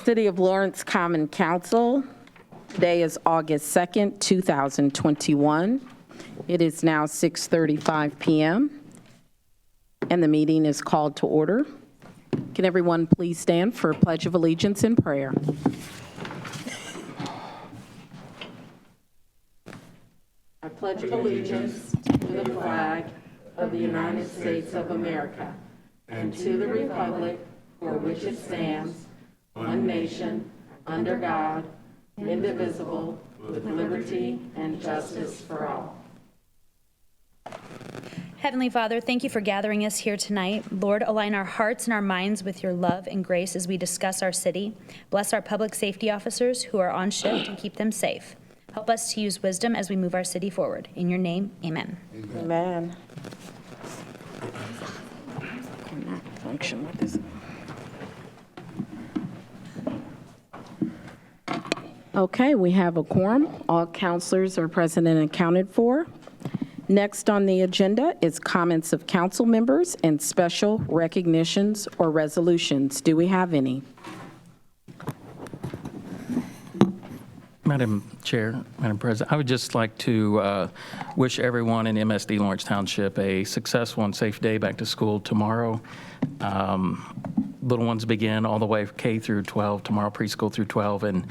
City of Lawrence Common Council. Today is August 2nd, 2021. It is now 6:35 p.m. and the meeting is called to order. Can everyone please stand for Pledge of Allegiance and prayer? I pledge allegiance to the flag of the United States of America and to the republic for which it stands, one nation, under God, indivisible, with liberty and justice for all. Heavenly Father, thank you for gathering us here tonight. Lord, align our hearts and our minds with your love and grace as we discuss our city. Bless our public safety officers who are on shift and keep them safe. Help us to use wisdom as we move our city forward. In your name, amen. Amen. Cannot function with this. Okay, we have a quorum. All counselors are present and accounted for. Next on the agenda is comments of council members and special recognitions or resolutions. Do we have any? Madam Chair, Madam President, I would just like to wish everyone in MSD Lawrence Township a successful and safe day back to school tomorrow. Little ones begin all the way K through 12, tomorrow preschool through 12, and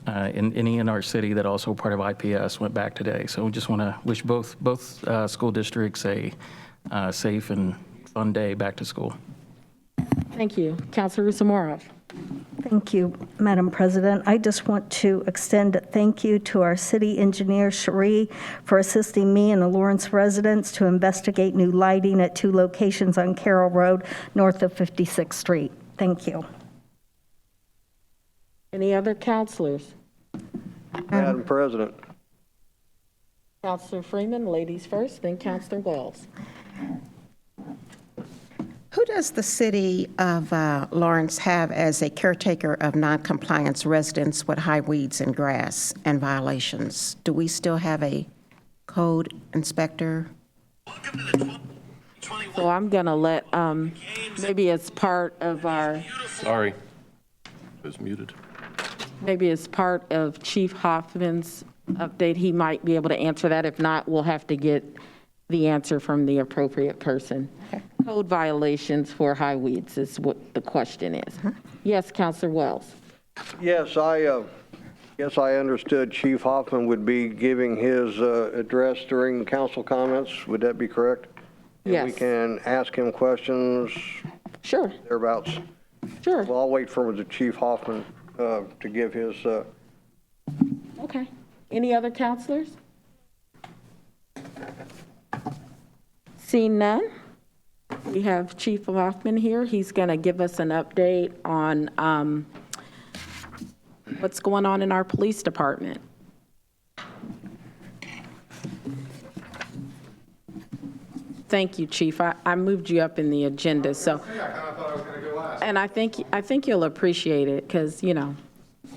any in our city that also part of IPS went back today. So we just want to wish both school districts a safe and fun day back to school. Thank you. Councilor Zamorov. Thank you, Madam President. I just want to extend a thank you to our city engineer, Cherie, for assisting me and the Lawrence residents to investigate new lighting at 2 locations on Carroll Road, north of 56th Street. Thank you. Any other counselors? Madam President. Councilor Freeman, ladies first, then Councilor Wells. Who does the city of Lawrence have as a caretaker of noncompliance residents with high weeds and grass and violations? Do we still have a code inspector? So I'm going to let, maybe as part of our, Sorry. It was muted. maybe as part of Chief Hoffman's update, he might be able to answer that. If not, we'll have to get the answer from the appropriate person. Okay. Code violations for high weeds is what the question is. Yes, Councilor Wells. Yes, I understood Chief Hoffman would be giving his address during council comments. Would that be correct? And Yes. we can ask him questions Sure, thereabouts. sure. Well, I'll wait for the Chief Hoffman to give his. Okay. Any other counselors? Seeing none, we have Chief Hoffman here. He's going to give us an update on what's going on in our police department. Thank you, Chief. I moved you up in the agenda, so. I kind of thought I was going to go last. And I think you'll appreciate it, because, you know.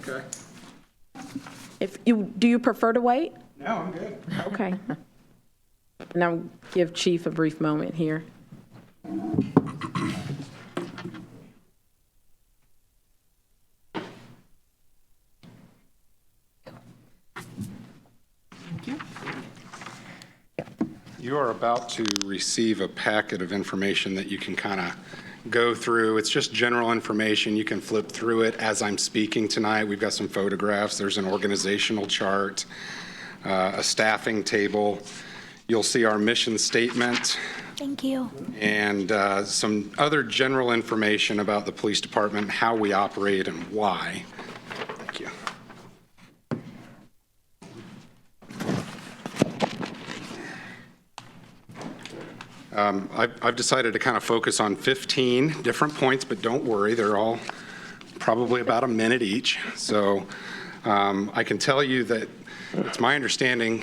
Okay. Do you prefer to wait? No, I'm good. Okay. And I'll give Chief a brief moment here. You are about to receive a packet of information that you can kind of go through. It's just general information. You can flip through it as I'm speaking tonight. We've got some photographs. There's an organizational chart, a staffing table. You'll see our mission statement. Thank you. And some other general information about the police department, how we operate and why. Thank you. I've decided to kind of focus on 15 different points, but don't worry, they're all probably about a minute each. So I can tell you that It's my understanding,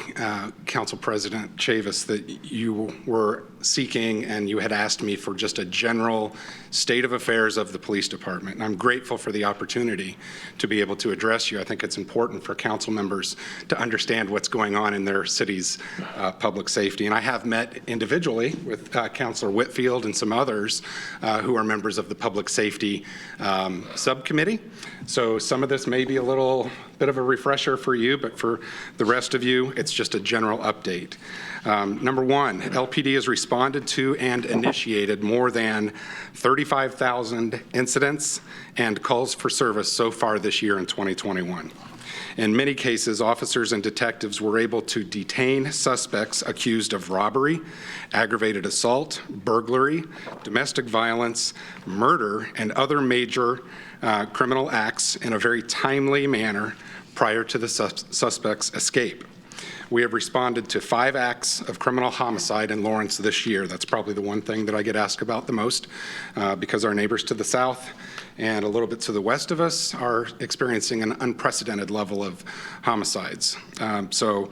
Council President Chavis, that you were seeking and you had asked me for just a general state of affairs of the police department. And I'm grateful for the opportunity to be able to address you. I think it's important for council members to understand what's going on in their city's public safety. And I have met individually with Councilor Whitfield and some others who are members of the Public Safety Subcommittee. So some of this may be a little bit of a refresher for you, but for the rest of you, it's just a general update. Number one, LPD has responded to and initiated more than 35,000 incidents and calls for service so far this year in 2021. In many cases, officers and detectives were able to detain suspects accused of robbery, aggravated assault, burglary, domestic violence, murder, and other major criminal acts in a very timely manner prior to the suspect's escape. We have responded to 5 acts of criminal homicide in Lawrence this year. That's probably the one thing that I get asked about the most because our neighbors to the south and a little bit to the west of us are experiencing an unprecedented level of homicides. So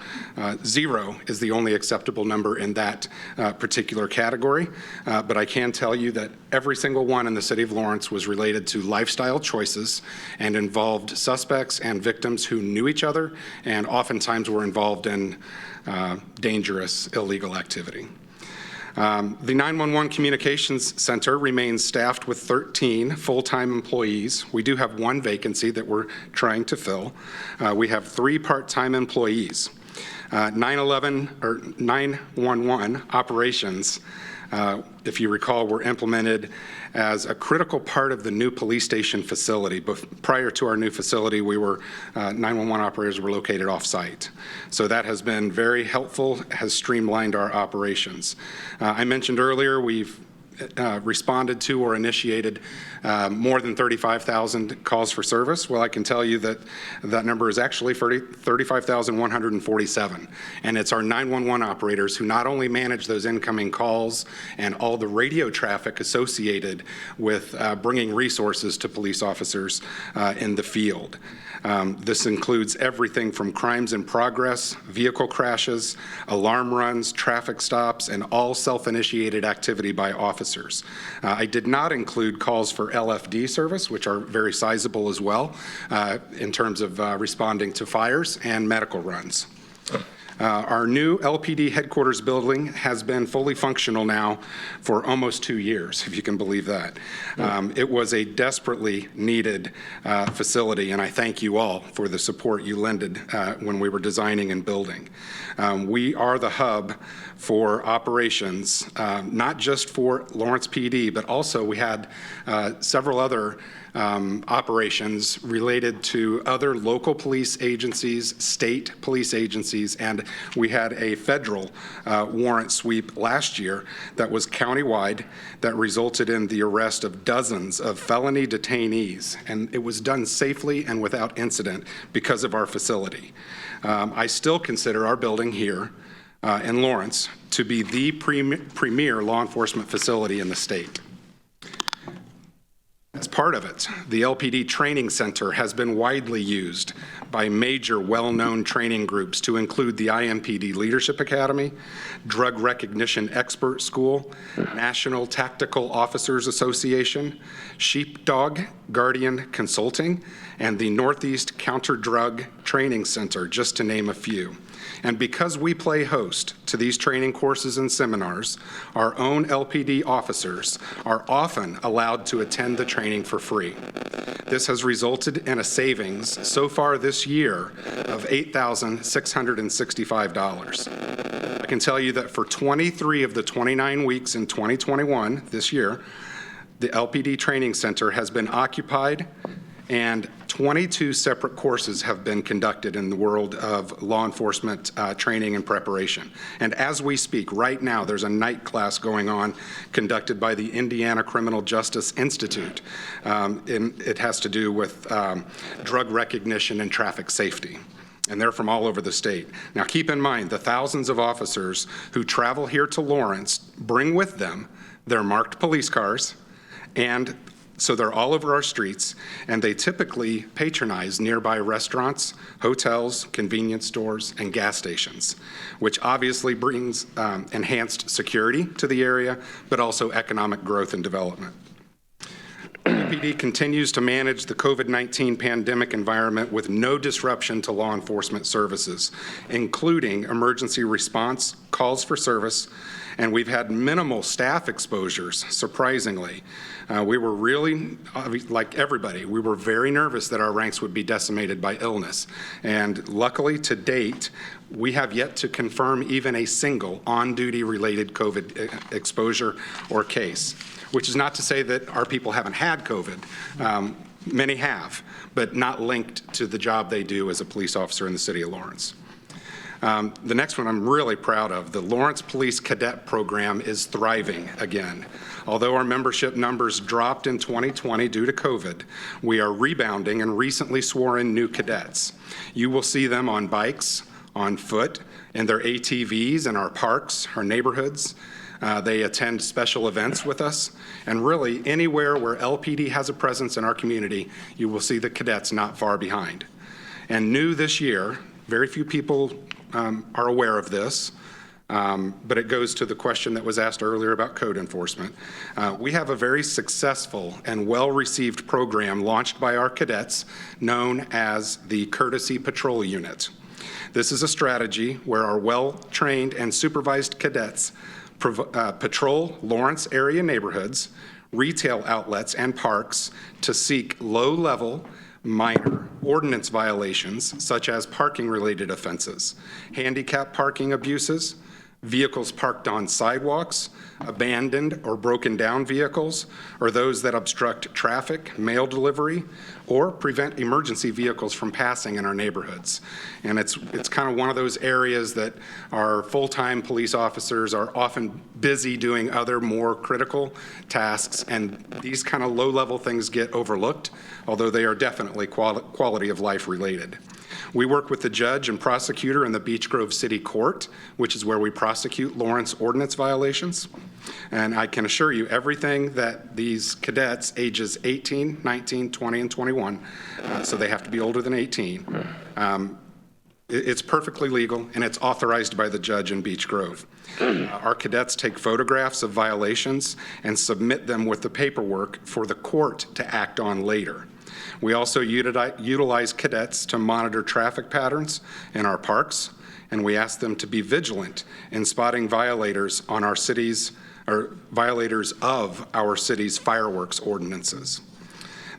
0 is the only acceptable number in that particular category. But I can tell you that every single one in the city of Lawrence was related to lifestyle choices and involved suspects and victims who knew each other and oftentimes were involved in dangerous illegal activity. The 911 Communications Center remains staffed with 13 full-time employees. We do have 1 vacancy that we're trying to fill. We have 3 part-time employees. 911 operations, if you recall, were implemented as a critical part of the new police station facility. But prior to our new facility, 911 operators were located off-site. So that has been very helpful, has streamlined our operations. I mentioned earlier we've responded to or initiated more than 35,000 calls for service. Well, I can tell you that that number is actually 35,147. And it's our 911 operators who not only manage those incoming calls and all the radio traffic associated with bringing resources to police officers in the field. This includes everything from crimes in progress, vehicle crashes, alarm runs, traffic stops, and all self-initiated activity by officers. I did not include calls for LFD service, which are very sizable as well, in terms of responding to fires and medical runs. Our new LPD headquarters building has been fully functional now for almost 2 years, if you can believe that. It was a desperately needed facility, and I thank you all for the support you lended when we were designing and building. We are the hub for operations, not just for Lawrence PD, but also we had several other operations related to other local police agencies, state police agencies, and we had a federal warrant sweep last year that was countywide that resulted in the arrest of dozens of felony detainees, and it was done safely and without incident because of our facility. I still consider our building here in Lawrence to be the premier law enforcement facility in the state. As part of it, the LPD Training Center has been widely used by major well-known training groups to include the IMPD Leadership Academy, Drug Recognition Expert School, National Tactical Officers Association, Sheepdog Guardian Consulting, and the Northeast Counter-Drug Training Center, just to name a few. And because we play host to these training courses and seminars, our own LPD officers are often allowed to attend the training for free. This has resulted in a savings so far this year of $8,665. I can tell you that for 23 of the 29 weeks in 2021, this year, the LPD Training Center has been occupied and 22 separate courses have been conducted in the world of law enforcement training and preparation. And as we speak, right now, there's a night class going on conducted by the Indiana Criminal Justice Institute. It has to do with drug recognition and traffic safety. And they're from all over the state. Now, keep in mind, the thousands of officers who travel here to Lawrence bring with them their marked police cars and So they're all over our streets, and they typically patronize nearby restaurants, hotels, convenience stores, and gas stations, which obviously brings enhanced security to the area, but also economic growth and development. LPD continues to manage the COVID-19 pandemic environment with no disruption to law enforcement services, including emergency response, calls for service, and we've had minimal staff exposures, surprisingly. We were really, like everybody, we were very nervous that our ranks would be decimated by illness. And luckily, to date, we have yet to confirm even a single on-duty related COVID exposure or case, which is not to say that our people haven't had COVID. Many have, but not linked to the job they do as a police officer in the city of Lawrence. The next one I'm really proud of. The Lawrence Police Cadet Program is thriving again. Although our membership numbers dropped in 2020 due to COVID, we are rebounding and recently swore in new cadets. You will see them on bikes, on foot, in their ATVs in our parks, our neighborhoods. They attend special events with us, and really anywhere where LPD has a presence in our community, you will see the cadets not far behind. And new this year, very few people are aware of this, but it goes to the question that was asked earlier about code enforcement. We have a very successful and well-received program launched by our cadets known as the Courtesy Patrol Unit. This is a strategy where our well-trained and supervised cadets patrol Lawrence area neighborhoods, retail outlets, and parks to seek low-level, minor ordinance violations such as parking-related offenses, handicap parking abuses, vehicles parked on sidewalks, abandoned or broken down vehicles, or those that obstruct traffic, mail delivery, or prevent emergency vehicles from passing in our neighborhoods. And it's kind of one of those areas that our full-time police officers are often busy doing other more critical tasks, and these kind of low-level things get overlooked, although they are definitely quality of life related. We work with the judge and prosecutor in the Beech Grove City Court, which is where we prosecute Lawrence ordinance violations. And I can assure you everything that these cadets ages 18, 19, 20, and 21, so they have to be older than 18, it's perfectly legal and it's authorized by the judge in Beech Grove. Our cadets take photographs of violations and submit them with the paperwork for the court to act on later. We also utilize cadets to monitor traffic patterns in our parks, and we ask them to be vigilant in spotting violators on our city's, or violators of our city's fireworks ordinances.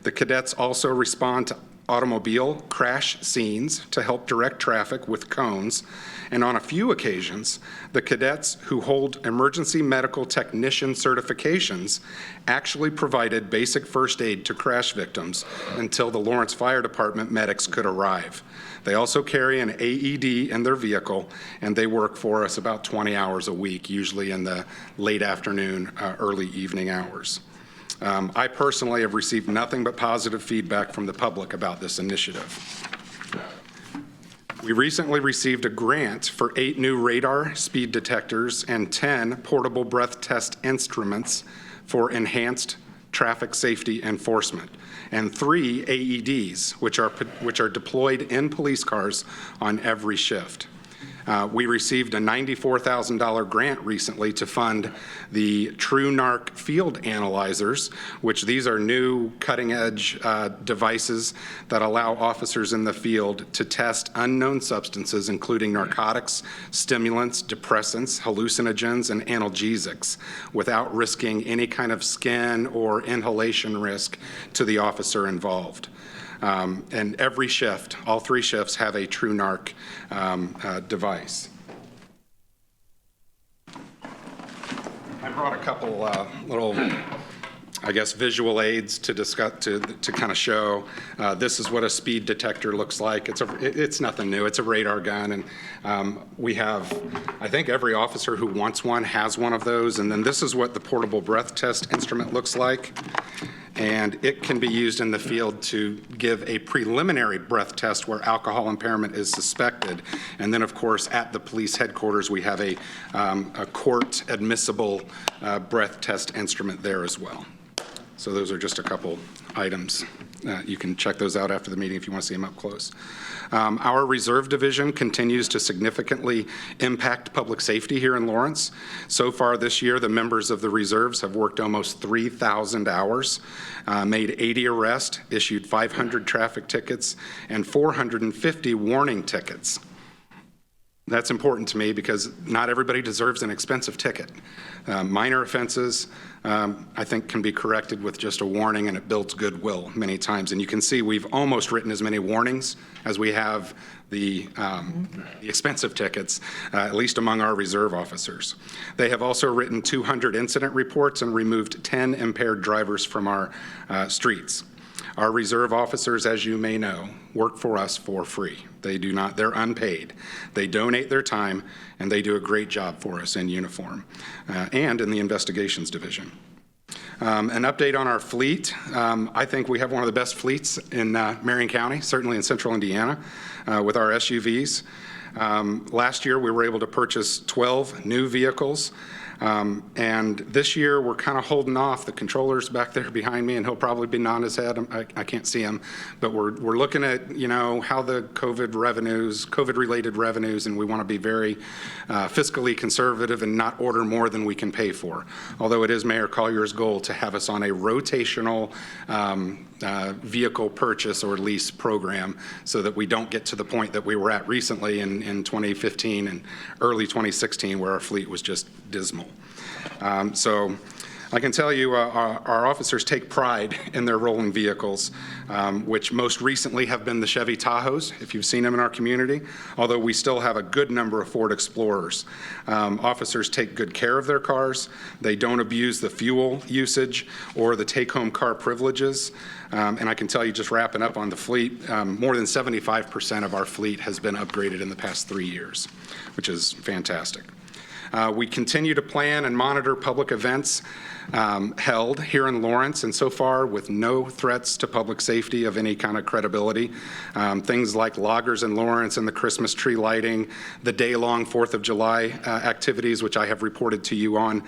The cadets also respond to automobile crash scenes to help direct traffic with cones, and on a few occasions, the cadets who hold emergency medical technician certifications actually provided basic first aid to crash victims until the Lawrence Fire Department medics could arrive. They also carry an AED in their vehicle, and they work for us about 20 hours a week, usually in the late afternoon, early evening hours. I personally have received nothing but positive feedback from the public about this initiative. We recently received a grant for 8 new radar speed detectors and 10 portable breath test instruments for enhanced traffic safety enforcement, and 3 AEDs, which are deployed in police cars on every shift. We received a $94,000 grant recently to fund the TrueNarc field analyzers, which these are new cutting-edge devices that allow officers in the field to test unknown substances, including narcotics, stimulants, depressants, hallucinogens, and analgesics, without risking any kind of skin or inhalation risk to the officer involved. And every shift, all 3 shifts, have a TrueNarc device. I brought a couple little, I guess, visual aids to discuss, to kind of show. This is what a speed detector looks like. It's nothing new. It's a radar gun, and we have, I think every officer who wants one has one of those. And then this is what the portable breath test instrument looks like. And it can be used in the field to give a preliminary breath test where alcohol impairment is suspected. And then, of course, at the police headquarters, we have a court admissible breath test instrument there as well. So those are just a couple items. You can check those out after the meeting if you want to see them up close. Our reserve division continues to significantly impact public safety here in Lawrence. So far this year, the members of the reserves have worked almost 3,000 hours, made 80 arrests, issued 500 traffic tickets, and 450 warning tickets. That's important to me because not everybody deserves an expensive ticket. Minor offenses, I think, can be corrected with just a warning, and it builds goodwill many times. And you can see we've almost written as many warnings as we have the expensive tickets, at least among our reserve officers. They have also written 200 incident reports and removed 10 impaired drivers from our streets. Our reserve officers, as you may know, work for us for free. They're unpaid. They donate their time, and they do a great job for us in uniform and in the investigations division. An update on our fleet. I think we have one of the best fleets in Marion County, certainly in central Indiana, with our SUVs. Last year, we were able to purchase 12 new vehicles. And this year, we're kind of holding off. The controller's back there behind me, and he'll probably be nodding his head. I can't see him. But we're looking at, how the COVID-related revenues, and we want to be very fiscally conservative and not order more than we can pay for. Although it is Mayor Collier's goal to have us on a rotational vehicle purchase or lease program so that we don't get to the point that we were at recently in 2015 and early 2016 where our fleet was just dismal. So I can tell you our officers take pride in their rolling vehicles, which most recently have been the Chevy Tahoes, if you've seen them in our community, although we still have a good number of Ford Explorers. Officers take good care of their cars. They don't abuse the fuel usage or the take-home car privileges. And I can tell you, just wrapping up on the fleet, more than 75% of our fleet has been upgraded in the past 3 years, which is fantastic. We continue to plan and monitor public events held here in Lawrence, and so far with no threats to public safety of any kind of credibility. Things like loggers in Lawrence and the Christmas tree lighting, the day-long 4th of July activities, which I have reported to you on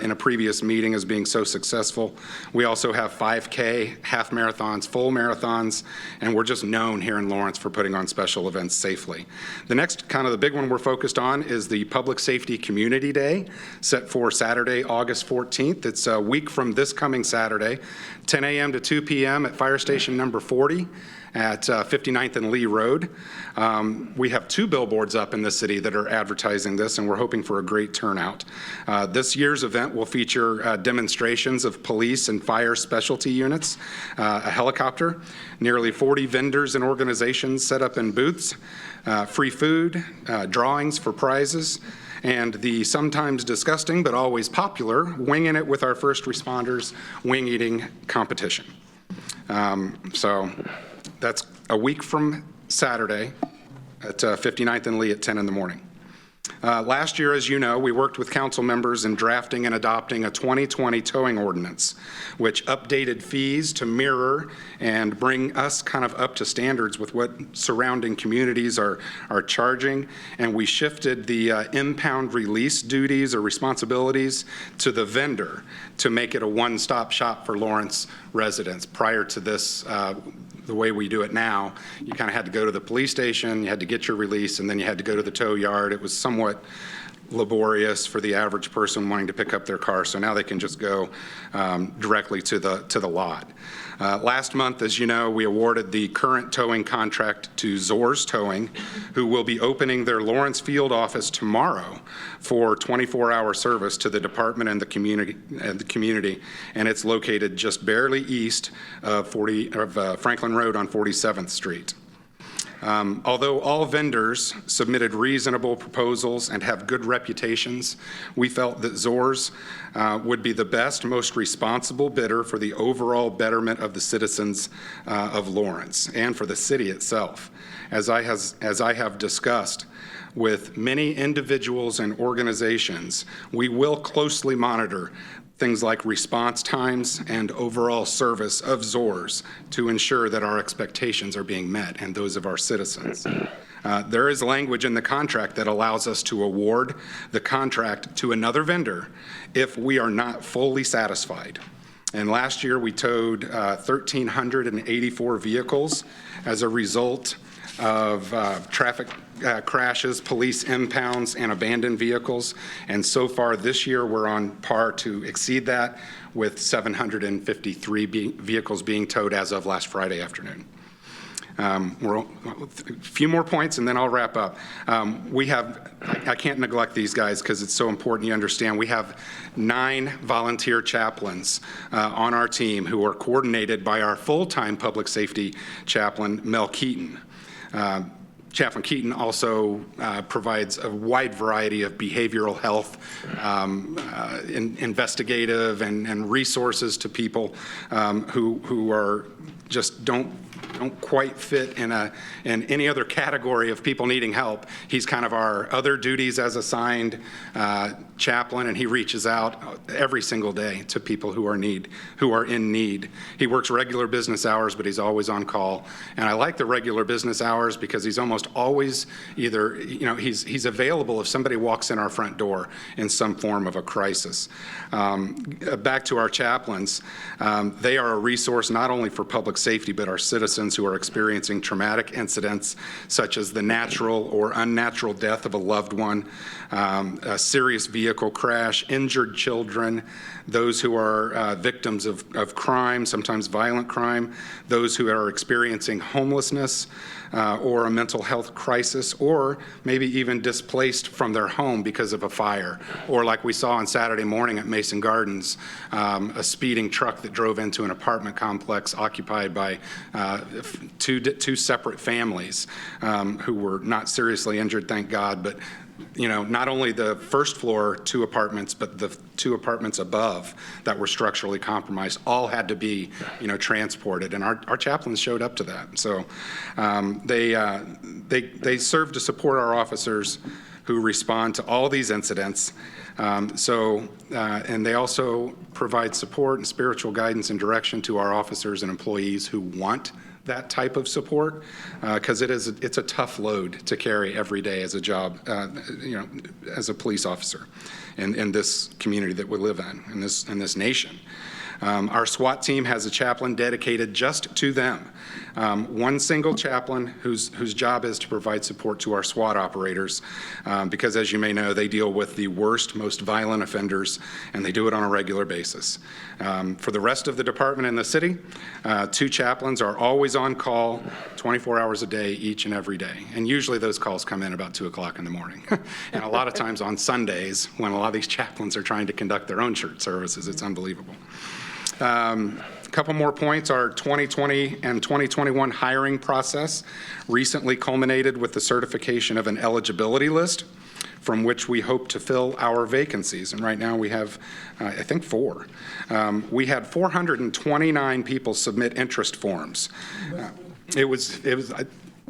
in a previous meeting as being so successful. We also have 5K, half marathons, full marathons, and we're just known here in Lawrence for putting on special events safely. The next kind of the big one we're focused on is the Public Safety Community Day, set for Saturday, August 14th. It's a week from this coming Saturday, 10 a.m. to 2 p.m. at Fire Station number 40 at 59th and Lee Road. We have 2 billboards up in the city that are advertising this, and we're hoping for a great turnout. This year's event will feature demonstrations of police and fire specialty units, a helicopter, nearly 40 vendors and organizations set up in booths, free food, drawings for prizes, and the sometimes disgusting but always popular Winging It with Our First Responders wing eating competition. So that's a week from Saturday at 59th and Lee at 10 in the morning. Last year, as you know, we worked with council members in drafting and adopting a 2020 towing ordinance, which updated fees to mirror and bring us kind of up to standards with what surrounding communities are charging. And we shifted the impound release duties or responsibilities to the vendor to make it a one-stop shop for Lawrence residents. Prior to this, the way we do it now, you kind of had to go to the police station, you had to get your release, and then you had to go to the tow yard. It was somewhat laborious for the average person wanting to pick up their car, so now they can just go directly to the lot. Last month, as you know, we awarded the current towing contract to Zors Towing, who will be opening their Lawrence field office tomorrow for 24-hour service to the department and the community, and it's located just barely east of Franklin Road on 47th Street. Although all vendors submitted reasonable proposals and have good reputations, we felt that Zors would be the best, most responsible bidder for the overall betterment of the citizens of Lawrence and for the city itself. As I have discussed with many individuals and organizations, we will closely monitor things like response times and overall service of Zors to ensure that our expectations are being met and those of our citizens. There is language in the contract that allows us to award the contract to another vendor if we are not fully satisfied. And last year, we towed 1,384 vehicles as a result of traffic crashes, police impounds, and abandoned vehicles. And so far this year, we're on par to exceed that with 753 vehicles being towed as of last Friday afternoon. A few more points and then I'll wrap up. I can't neglect these guys because it's so important you understand. We have 9 volunteer chaplains on our team who are coordinated by our full-time public safety chaplain, Mel Keaton. Chaplain Keaton also provides a wide variety of behavioral health, investigative and resources to people who are just don't quite fit in any other category of people needing help. He's kind of our other duties as assigned chaplain, and he reaches out every single day to people who are in need. He works regular business hours, but he's always on call. And I like the regular business hours because he's almost always either, he's available if somebody walks in our front door in some form of a crisis. Back to our chaplains, they are a resource not only for public safety, but our citizens who are experiencing traumatic incidents such as the natural or unnatural death of a loved one, a serious vehicle crash, injured children, those who are victims of crime, sometimes violent crime, those who are experiencing homelessness or a mental health crisis, or maybe even displaced from their home because of a fire, or like we saw on Saturday morning at Mason Gardens, a speeding truck that drove into an apartment complex occupied by two separate families who were not seriously injured, thank God, but not only the first floor 2 apartments, but the 2 apartments above that were structurally compromised all had to be, transported. And our chaplains showed up to that. So they serve to support our officers who respond to all these incidents. And they also provide support and spiritual guidance and direction to our officers and employees who want that type of support, because it's a tough load to carry every day as a job, as a police officer in this community that we live in this nation. Our SWAT team has a chaplain dedicated just to them. One single chaplain whose job is to provide support to our SWAT operators, because as you may know, they deal with the worst, most violent offenders, and they do it on a regular basis. For the rest of the department in the city, 2 chaplains are always on call 24 hours a day, each and every day. And usually those calls come in about 2 o'clock in the morning. And a lot of times on Sundays, when a lot of these chaplains are trying to conduct their own church services, it's unbelievable. A couple more points. Our 2020 and 2021 hiring process recently culminated with the certification of an eligibility list from which we hope to fill our vacancies. And right now we have, I think, 4. We had 429 people submit interest forms. It was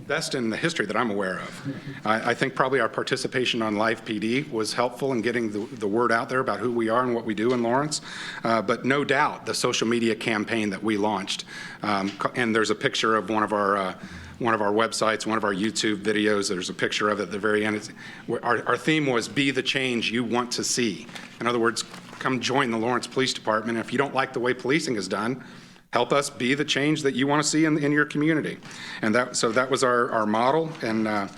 best in the history that I'm aware of. I think probably our participation on Live PD was helpful in getting the word out there about who we are and what we do in Lawrence. But no doubt the social media campaign that we launched, and there's a picture of one of our websites, one of our YouTube videos. There's a picture of it at the very end. Our theme was be the change you want to see. In other words, come join the Lawrence Police Department. If you don't like the way policing is done, help us be the change that you want to see in your community. And that was our model. And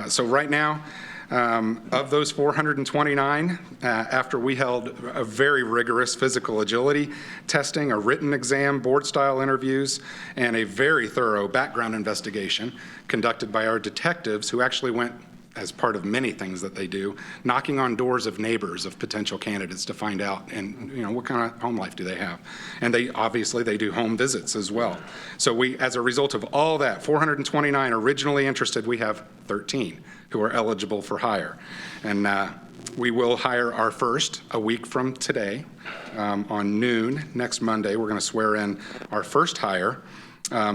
so right now, of those 429, after we held a very rigorous physical agility testing, a written exam, board-style interviews, and a very thorough background investigation conducted by our detectives who actually went, as part of many things that they do, knocking on doors of neighbors of potential candidates to find out, and what kind of home life do they have. And they do home visits as well. So as a result of all that, 429 originally interested, we have 13 who are eligible for hire. And we will hire our first a week from today on noon next Monday. We're going to swear in our first hire,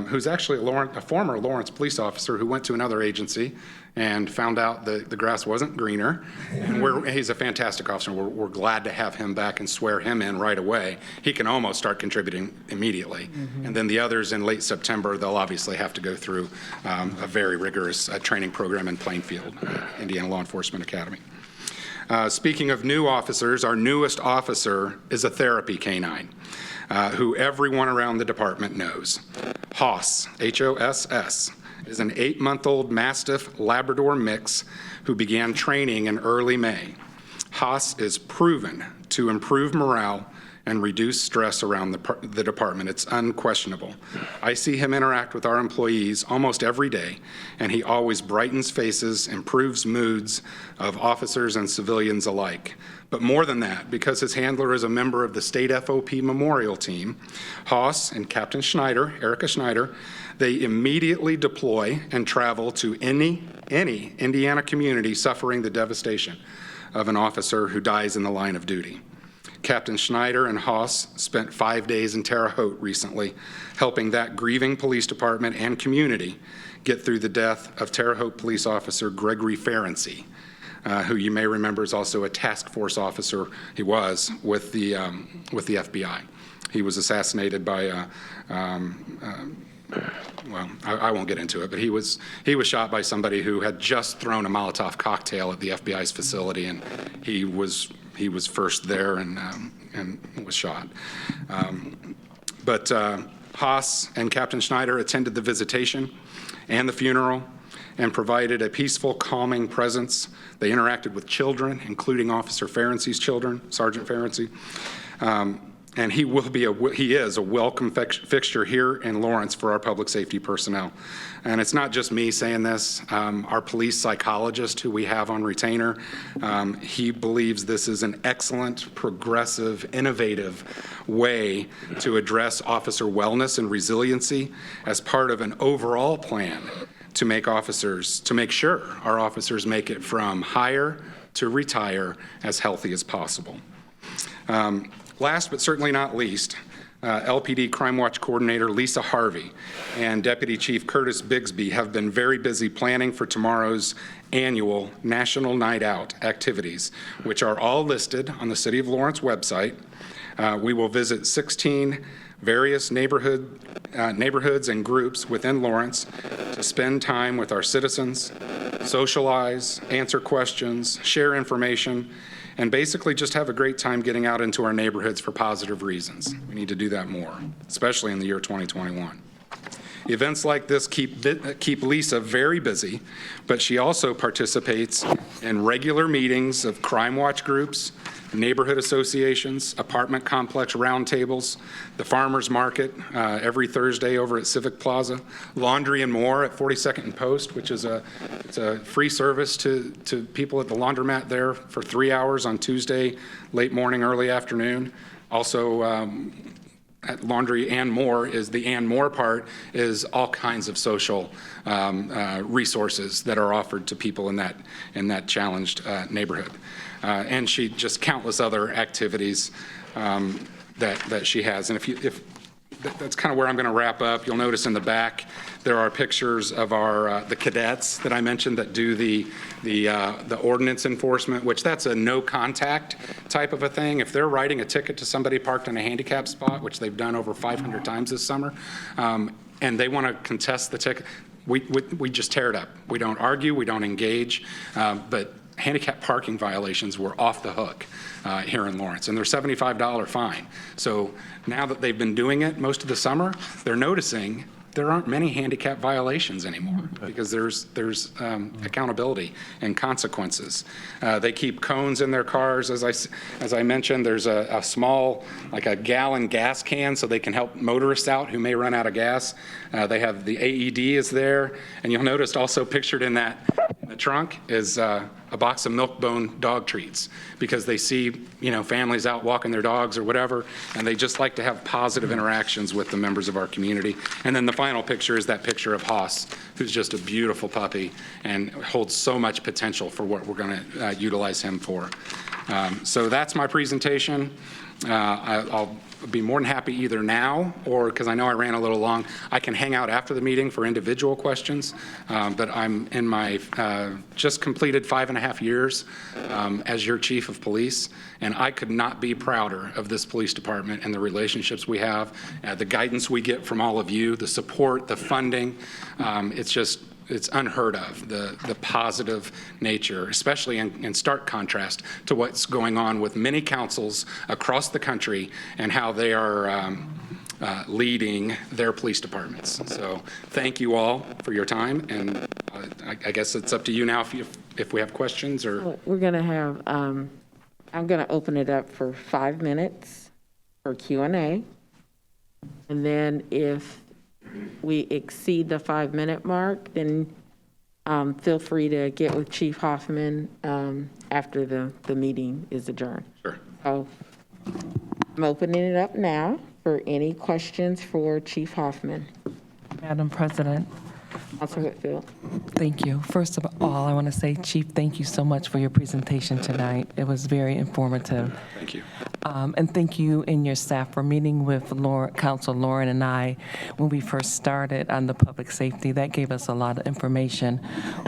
who's actually a former Lawrence police officer who went to another agency and found out that the grass wasn't greener. And he's a fantastic officer. We're glad to have him back and swear him in right away. He can almost start contributing immediately. And then the others in late September, they'll obviously have to go through a very rigorous training program in Plainfield, Indiana Law Enforcement Academy. Speaking of new officers, our newest officer is a therapy canine. who everyone around the department knows. Hoss, H-O-S-S, is an 8-month-old Mastiff Labrador mix who began training in early May. Hoss is proven to improve morale and reduce stress around the department. It's unquestionable. I see him interact with our employees almost every day, and he always brightens faces, improves moods of officers and civilians alike. But more than that, because his handler is a member of the state FOP Memorial Team, Hoss and Captain Schneider, Erica Schneider, they immediately deploy and travel to any Indiana community suffering the devastation of an officer who dies in the line of duty. Captain Schneider and Hoss spent 5 days in Terre Haute recently, helping that grieving police department and community get through the death of Terre Haute police officer Gregory Ferenczi, who you may remember is also a task force officer. He was with the FBI. He was assassinated by well, I won't get into it, but he was shot by somebody who had just thrown a Molotov cocktail at the FBI's facility, and he was first there and was shot. But Hoss and Captain Schneider attended the visitation and the funeral and provided a peaceful, calming presence. They interacted with children, including Officer Ferenczi's children, Sergeant Ferenczi. And he is a welcome fixture here in Lawrence for our public safety personnel. And it's not just me saying this. Our police psychologist, who we have on retainer, he believes this is an excellent, progressive, innovative way to address officer wellness and resiliency as part of an overall plan to make sure our officers make it from hire to retire as healthy as possible. Last but certainly not least, LPD Crime Watch Coordinator Lisa Harvey and Deputy Chief Curtis Bigsby have been very busy planning for tomorrow's annual National Night Out activities, which are all listed on the City of Lawrence website. We will visit 16 various neighborhoods and groups within Lawrence to spend time with our citizens, socialize, answer questions, share information, and basically just have a great time getting out into our neighborhoods for positive reasons. We need to do that more, especially in the year 2021. Events like this keep Lisa very busy, but she also participates in regular meetings of Crime Watch groups, neighborhood associations, apartment complex roundtables, the farmers market every Thursday over at Civic Plaza, Laundry and More at 42nd and Post, which is it's a free service to people at the laundromat there for 3 hours on Tuesday, late morning, early afternoon. Also, at Laundry and More is the and more part is all kinds of social resources that are offered to people in that challenged neighborhood. And she just countless other activities that she has. And if that's kind of where I'm going to wrap up. You'll notice in the back there are pictures of our the cadets that I mentioned that do the ordinance enforcement, which that's a no contact type of a thing. If they're writing a ticket to somebody parked in a handicap spot, which they've done over 500 times this summer, and they want to contest the ticket, we just tear it up. We don't argue, we don't engage, but handicap parking violations were off the hook here in Lawrence, and they're $75 fine. So now that they've been doing it most of the summer, they're noticing there aren't many handicap violations anymore because there's accountability and consequences. They keep cones in their cars. As I mentioned, there's a small, like a gallon gas can so they can help motorists out who may run out of gas. They have the AED is there, and you'll notice also pictured in the trunk is a box of Milk-Bone dog treats because they see, families out walking their dogs or whatever, and they just like to have positive interactions with the members of our community. And then the final picture is that picture of Hoss, who's just a beautiful puppy and holds so much potential for what we're going to utilize him for. So that's my presentation. I'll be more than happy either now or, because I know I ran a little long, I can hang out after the meeting for individual questions. But I'm in my just completed 5.5 years as your chief of police, and I could not be prouder of this police department and the relationships we have, the guidance we get from all of you, the support, the funding. It's just it's unheard of, the positive nature, especially in stark contrast to what's going on with many councils across the country and how they are leading their police departments. So thank you all for your time, and I guess it's up to you now if we have questions or. We're going to have, I'm going to open it up for 5 minutes for Q&A. And then if we exceed the 5-minute mark, then feel free to get with Chief Hoffman after the meeting is adjourned. Sure. So I'm opening it up now for any questions for Chief Hoffman. Madam President, Councilor Whitfield. thank you. First of all, I want to say, Chief, thank you so much for your presentation tonight. It was very informative. Thank you. And thank you and your staff for meeting with Council Lauren and I when we first started on the public safety. That gave us a lot of information.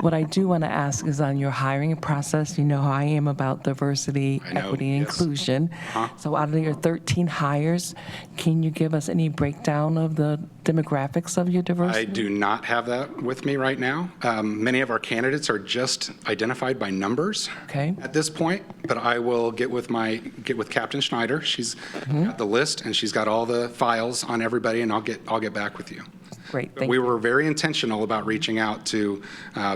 What I do want to ask is on your hiring process. You know how I am about diversity, I know, equity, and yes. inclusion. So out of your 13 hires, can you give us any breakdown of the demographics of your diversity? I do not have that with me right now. Many of our candidates are just identified by numbers Okay. at this point, but I will get with Captain Schneider. She's got the list and she's got all the files on everybody, and I'll get back with you. Great, But thank we you. were very intentional about reaching out to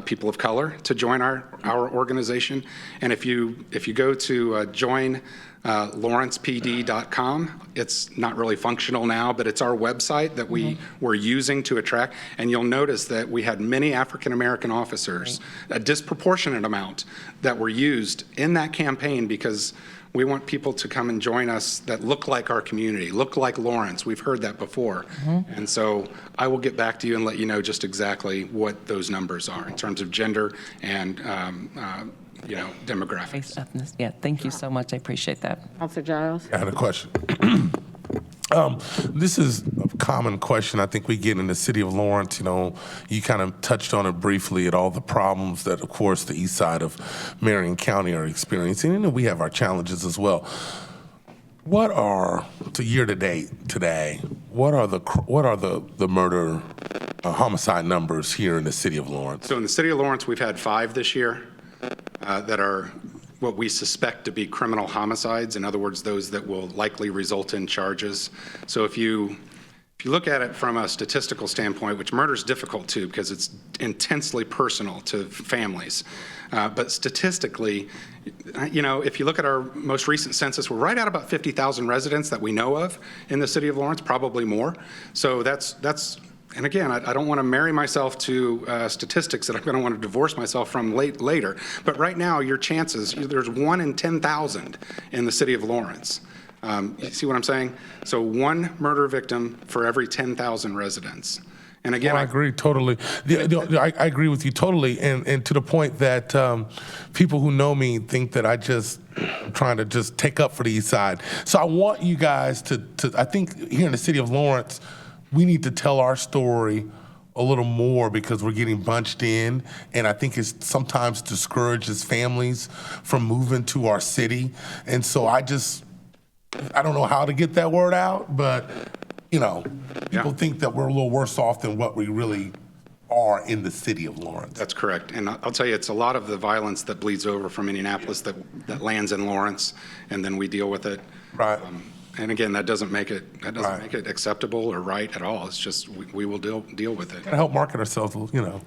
people of color to join our organization. And if you go to join lawrencepd.com, it's not really functional now, but it's our website that we were using to attract. And you'll notice that we had many African-American officers, a disproportionate amount that were used in that campaign because we want people to come and join us that look like our community, look like Lawrence. We've heard that before. And so I will get back to you and let you know just exactly what those numbers are in terms of gender and, demographics. Race, ethnicity. Yeah, thank you so much. I appreciate that. Councilor Giles. I had a question. This is a common question I think we get in the city of Lawrence. You kind of touched on it briefly at all the problems that, of course, the east side of Marion County are experiencing, and we have our challenges as well. What are, to year to date today, what are the murder, homicide numbers here in the city of Lawrence? So in the city of Lawrence, we've had 5 this year that are what we suspect to be criminal homicides. In other words, those that will likely result in charges. So if you look at it from a statistical standpoint, which murder is difficult too because it's intensely personal to families, but statistically, if you look at our most recent census, we're right at about 50,000 residents that we know of in the city of Lawrence, probably more. So that's. And again, I don't want to marry myself to statistics that I'm going to want to divorce myself from later. But right now, your chances, there's 1 in 10,000 in the city of Lawrence. You see what I'm saying? So 1 murder victim for every 10,000 residents. And again, I agree totally. I agree with you totally, and to the point that people who know me think that I just trying to just take up for the east side. So I want you guys to I think here in the city of Lawrence, we need to tell our story a little more because we're getting bunched in, and I think it sometimes discourages families from moving to our city. And so I don't know how to get that word out, but people think that we're a little worse off than what we really are in the city of Lawrence. That's correct. And I'll tell you, it's a lot of the violence that bleeds over from Indianapolis that lands in Lawrence, and then we deal with it. Right. And again, that doesn't make it acceptable or right at all. It's just we will deal with it. Gotta help market ourselves,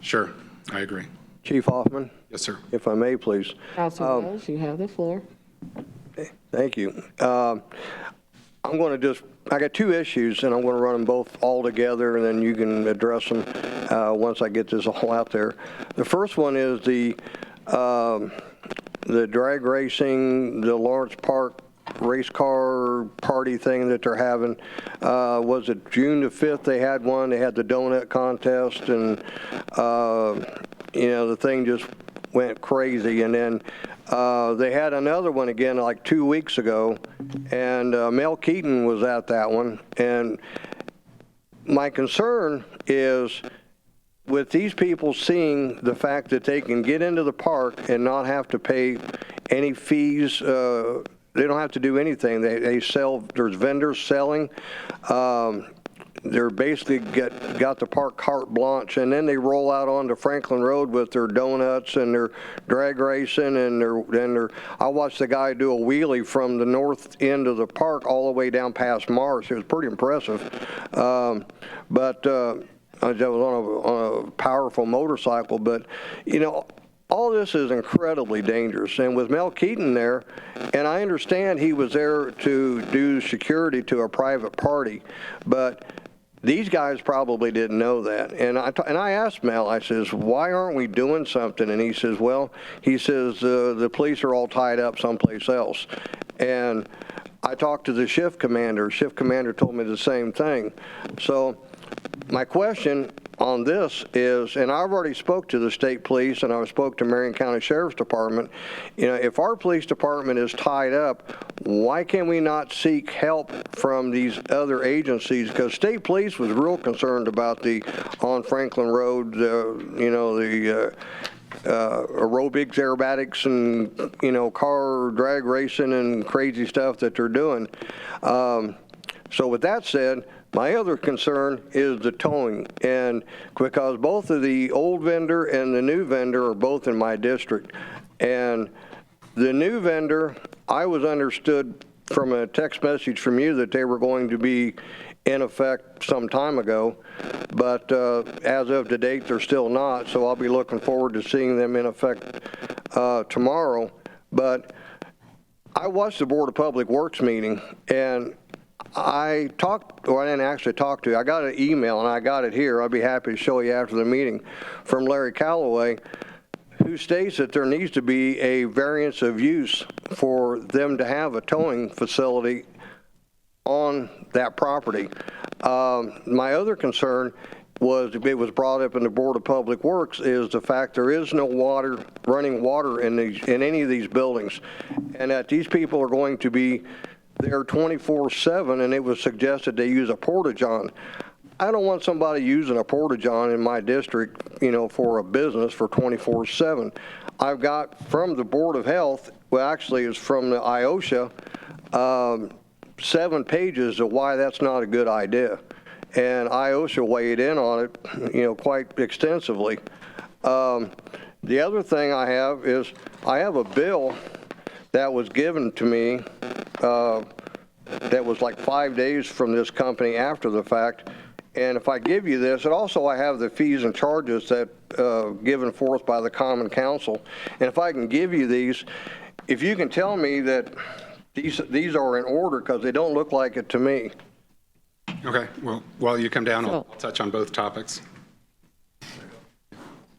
Sure, I agree. Chief Hoffman, Yes, sir. if I may, please. Councilor Giles, you have the floor. Thank you. I'm going to I got 2 issues, and I'm going to run them both all together, and then you can address them once I get this all out there. The first one is the drag racing, the Lawrence Park race car party thing that they're having. Was it June the 5th they had one? They had the donut contest, and, the thing just went crazy. And then they had another one again like 2 weeks ago, and Mel Keaton was at that one. And my concern is with these people seeing the fact that they can get into the park and not have to pay any fees, they don't have to do anything. They sell, there's vendors selling. they're basically got the park carte blanche, and then they roll out onto Franklin Road with their donuts and their drag racing and their. I watched the guy do a wheelie from the north end of the park all the way down past Mars. It was pretty impressive, but I was on a powerful motorcycle. But all this is incredibly dangerous. And with Mel Keaton there, and I understand he was there to do security to a private party, but these guys probably didn't know that. And I asked Mel, I says, why aren't we doing something? And he says, the police are all tied up someplace else. And I talked to the shift commander. Shift commander told me the same thing. So my question on this is, and I've already spoke to the state police and I spoke to Marion County Sheriff's Department, if our police department is tied up, why can we not seek help from these other agencies? Because state police was real concerned about on Franklin Road, the aerobics, aerobatics, and, car drag racing and crazy stuff that they're doing. So with that said, my other concern is the towing, and because both of the old vendor and the new vendor are both in my district. And the new vendor, I was understood from a text message from you that they were going to be in effect some time ago, but as of to date, they're still not, so I'll be looking forward to seeing them in effect tomorrow. But I watched the Board of Public Works meeting, and I didn't actually talk to you. I got an email, and I got it here. I'd be happy to show you after the meeting, from Larry Calloway, who states that there needs to be a variance of use for them to have a towing facility on that property. My other concern was, it was brought up in the Board of Public Works, is the fact there is no running water in any of these buildings, and that these people are going to be there 24/7, and it was suggested they use a porta-john. I don't want somebody using a porta-john in my district, for a business for 24/7. I've got from the Board of Health, well, actually it's from the IOSHA, 7 pages of why that's not a good idea. And IOSHA weighed in on it, quite extensively. The other thing I have is, I have a bill that was given to me that was like 5 days from this company after the fact. And if I give you this, and also I have the fees and charges that given forth by the Common Council. And if I can give you these, if you can tell me that these are in order, because they don't look like it to me. Okay, well, while you come down, I'll touch on both topics.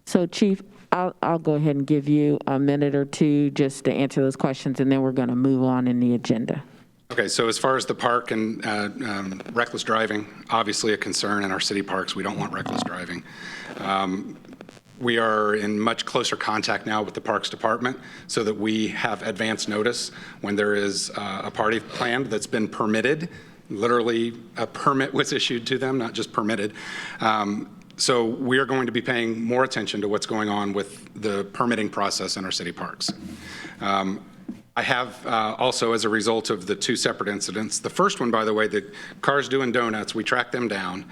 So, Chief, I'll go ahead and give you a minute or two just to answer those questions, and then we're going to move on in the agenda. Okay, so as far as the park and reckless driving, obviously a concern in our city parks. We don't want reckless driving. We are in much closer contact now with the Parks Department so that we have advance notice when there is a party planned that's been permitted. Literally, a permit was issued to them, not just permitted. So we are going to be paying more attention to what's going on with the permitting process in our city parks. I have also, as a result of the 2 separate incidents, the first one, by the way, the cars doing donuts, we tracked them down.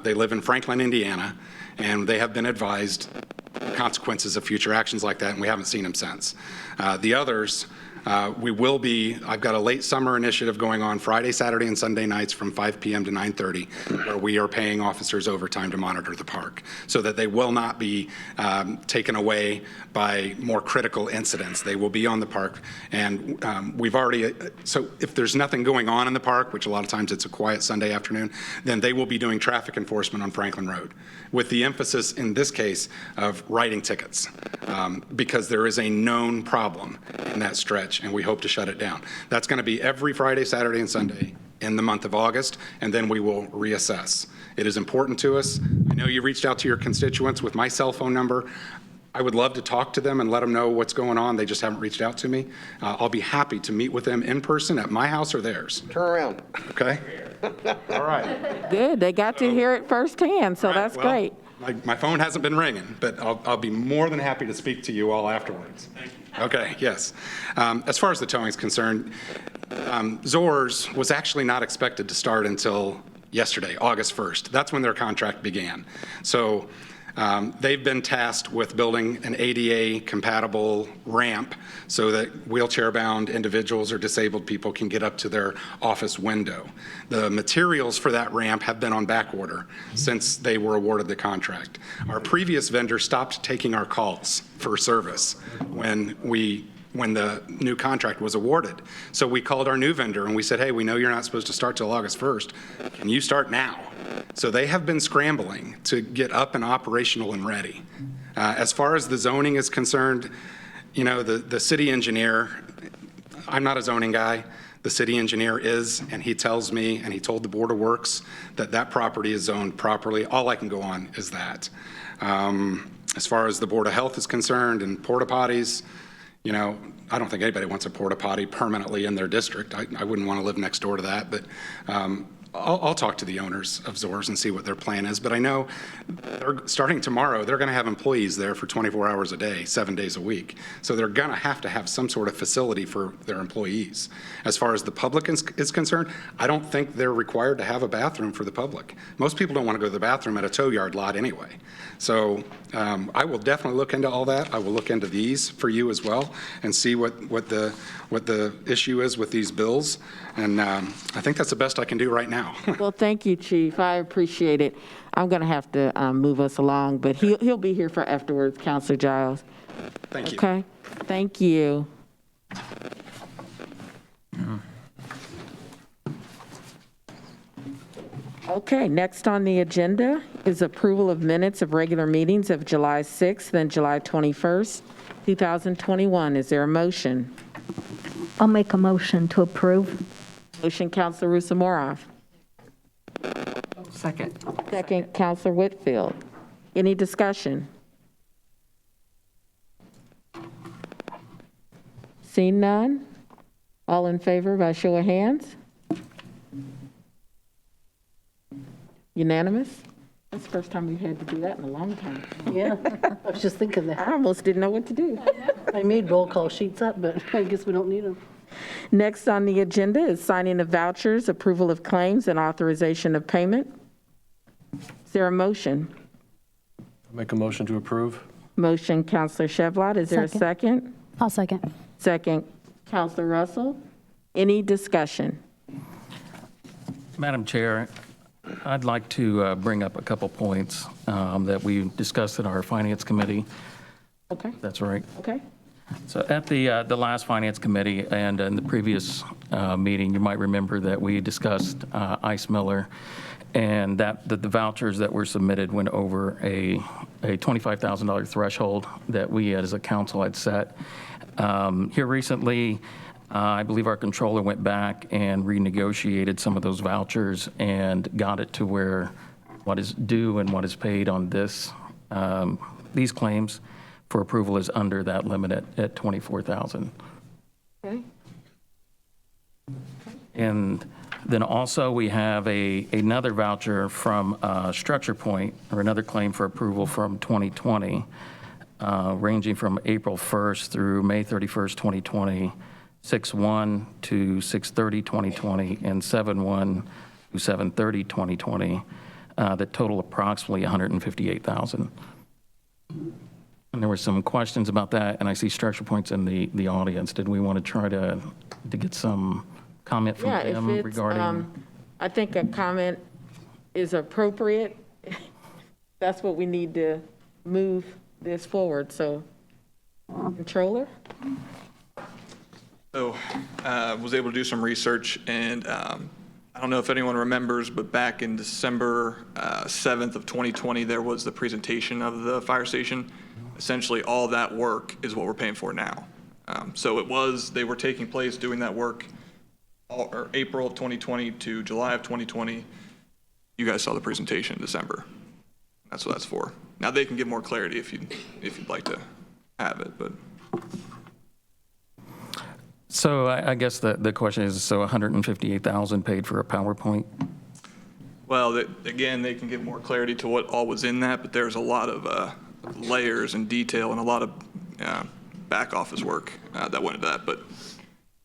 They live in Franklin, Indiana, and they have been advised consequences of future actions like that, and we haven't seen them since. The others, I've got a late summer initiative going on Friday, Saturday, and Sunday nights from 5 p.m. to 9:30, where we are paying officers overtime to monitor the park so that they will not be taken away by more critical incidents. They will be on the park, and so if there's nothing going on in the park, which a lot of times it's a quiet Sunday afternoon, then they will be doing traffic enforcement on Franklin Road, with the emphasis in this case of writing tickets, because there is a known problem in that stretch, and we hope to shut it down. That's going to be every Friday, Saturday, and Sunday in the month of August, and then we will reassess. It is important to us. I know you reached out to your constituents with my cell phone number. I would love to talk to them and let them know what's going on. They just haven't reached out to me. I'll be happy to meet with them in person at my house or theirs. Turn around. Okay? All right. Good. They got to hear it firsthand, so that's great. My phone hasn't been ringing, but I'll be more than happy to speak to you all afterwards. Thank you. Okay, yes. As far as the towing is concerned, ZORS was actually not expected to start until yesterday, August 1st. That's when their contract began. So they've been tasked with building an ADA-compatible ramp so that wheelchair-bound individuals or disabled people can get up to their office window. The materials for that ramp have been on back order since they were awarded the contract. Our previous vendor stopped taking our calls for service when the new contract was awarded. So we called our new vendor and we said, hey, we know you're not supposed to start till August 1st. Can you start now? So they have been scrambling to get up and operational and ready. As far as the zoning is concerned, you know, the city engineer, I'm not a zoning guy. The city engineer is, and he tells me, and he told the Board of Works that that property is zoned properly. All I can go on is that. As far as the Board of Health is concerned and porta potties, you know, I don't think anybody wants a porta potty permanently in their district. I wouldn't want to live next door to that, but I'll talk to the owners of Zoars and see what their plan is. But I know starting tomorrow, they're going to have employees there for 24 hours a day, 7 days a week. So they're going to have some sort of facility for their employees. As far as the public is concerned, I don't think they're required to have a bathroom for the public. Most people don't want to go to the bathroom at a tow yard lot anyway. So I will definitely look into all that. I will look into these for you as well and see what the issue is with these bills. And I think that's the best I can do right now. Well, thank you, Chief. I appreciate it. I'm going to have to move us along, but he'll be here for afterwards, Counselor Giles. Thank you. Okay, thank you. Okay, next on the agenda is approval of minutes of regular meetings of July 6th and July 21st, 2021. Is there a motion? I'll make a motion to approve. Motion, Counselor Rusamoroff. Second. Second, Counselor Whitfield. Any discussion? Seeing none? All in favor by show of hands? Unanimous? That's the first time we've had to do that in a long time. Yeah, I was just thinking that. I almost didn't know what to do. I made roll call sheets up, but I guess we don't need them. Next on the agenda is signing of vouchers, approval of claims, and authorization of payment. Is there a motion? Make a motion to approve. Motion, Counselor Chevlot. Is there a second? I'll second. Second, Counselor Russell. Any discussion? Madam Chair, I'd like to bring up a couple points that we discussed at our Finance Committee. Okay, That's right. okay. So at the last Finance Committee and in the previous meeting, you might remember that we discussed Ice Miller and that the vouchers that were submitted went over a $25,000 threshold that we as a council had set. Here recently, I believe our controller went back and renegotiated some of those vouchers and got it to where what is due and what is paid on these claims for approval is under that limit at $24,000. Okay. And then also we have another voucher from Structure Point, or another claim for approval from 2020, ranging from April 1st through May 31st, 2020, 6/1 to 6/30/2020, and 7/1 to 7/30/2020, that total approximately $158,000. And there were some questions about that, and I see Structure Point's in the audience. Did we want to try to get some comment from Yeah, them if it's, regarding? I think a comment is appropriate. That's what we need to move this forward, so, Controller? So, was able to do some research, and I don't know if anyone remembers, but back in December 7th of 2020, there was the presentation of the fire station. Essentially, all that work is what we're paying for now. So they were taking place, doing that work, or April of 2020 to July of 2020. You guys saw the presentation in December. That's what that's for. Now they can give more clarity if you'd like to have it, but. So I guess the question is, so $158,000 paid for a PowerPoint? Well, again, they can give more clarity to what all was in that, but there's a lot of layers and detail and a lot of back office work that went into that. But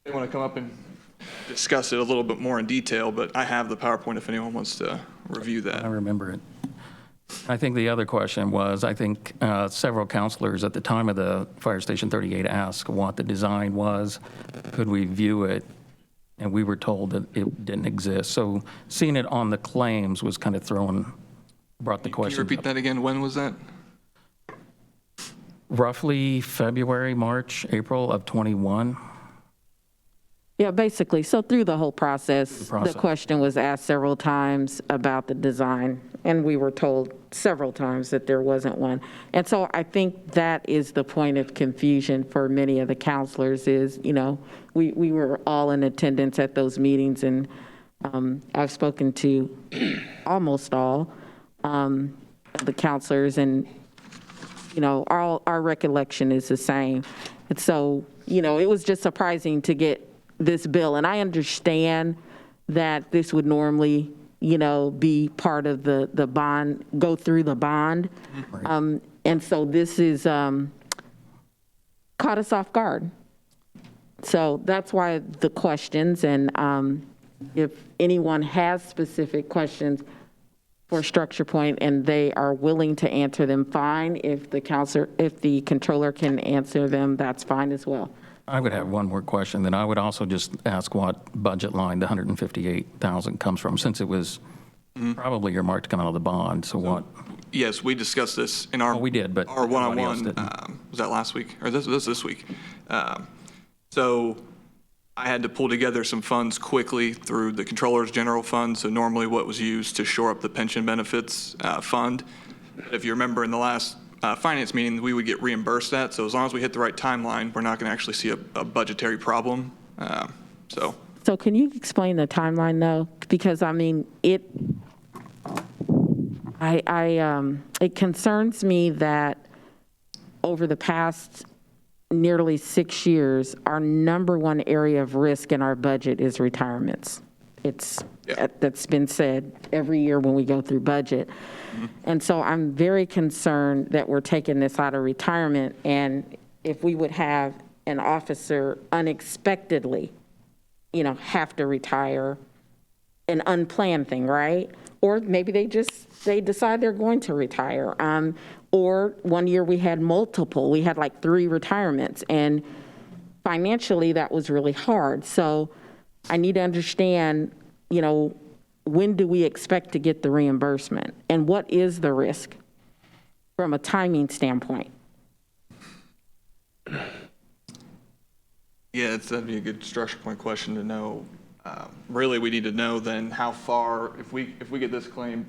they want to come up and discuss it a little bit more in detail, but I have the PowerPoint if anyone wants to review that. I remember it. I think the other question was, I think several counselors at the time of the Fire Station 38 asked what the design was, could we view it? And we were told that it didn't exist. So seeing it on the claims was kind of brought the Can question you repeat up. that again? When was that? Roughly February, March, April of '21. Yeah, basically, so through the whole process, the process. question was asked several times about the design, and we were told several times that there wasn't one. And so I think that is the point of confusion for many of the counselors is, you know, we were all in attendance at those meetings, and I've spoken to almost all the counselors, and, you know, our recollection is the same. And so, you know, it was just surprising to get this bill. And I understand that this would normally, you know, be part of the bond, go through the bond. And so this is caught us off guard. So that's why the questions, and if anyone has specific questions for Structure Point and they are willing to answer them, fine. If the controller can answer them, that's fine as well. I would have one more question, then I would also just ask what budget line the 158,000 comes from, since it was probably earmarked to come out of the bond, so what? Yes, we discussed this in our. We did, but Our nobody else one-on-one, was that last week? Or this week? So I had to pull together some funds quickly through the Controller's General Fund, so normally what was used to shore up the pension benefits fund. If you remember in the last finance meeting, we would get reimbursed that, so as long as we hit the right timeline, we're not going to actually see a budgetary problem. So can you explain the timeline though? Because I mean, it concerns me that over the past nearly 6 years, our number one area of risk in our budget is retirements. That's been said every year when we go through budget. And so I'm very concerned that we're taking this out of retirement, and if we would have an officer unexpectedly, you know, have to retire, an unplanned thing, right? Or maybe they decide they're going to retire. Or one year we had like 3 retirements, and financially that was really hard. So I need to understand, you know, when do we expect to get the reimbursement? And what is the risk from a timing standpoint? yeah, that'd be a good Structure Point question to know. Really, we need to know then how far, if we get this claim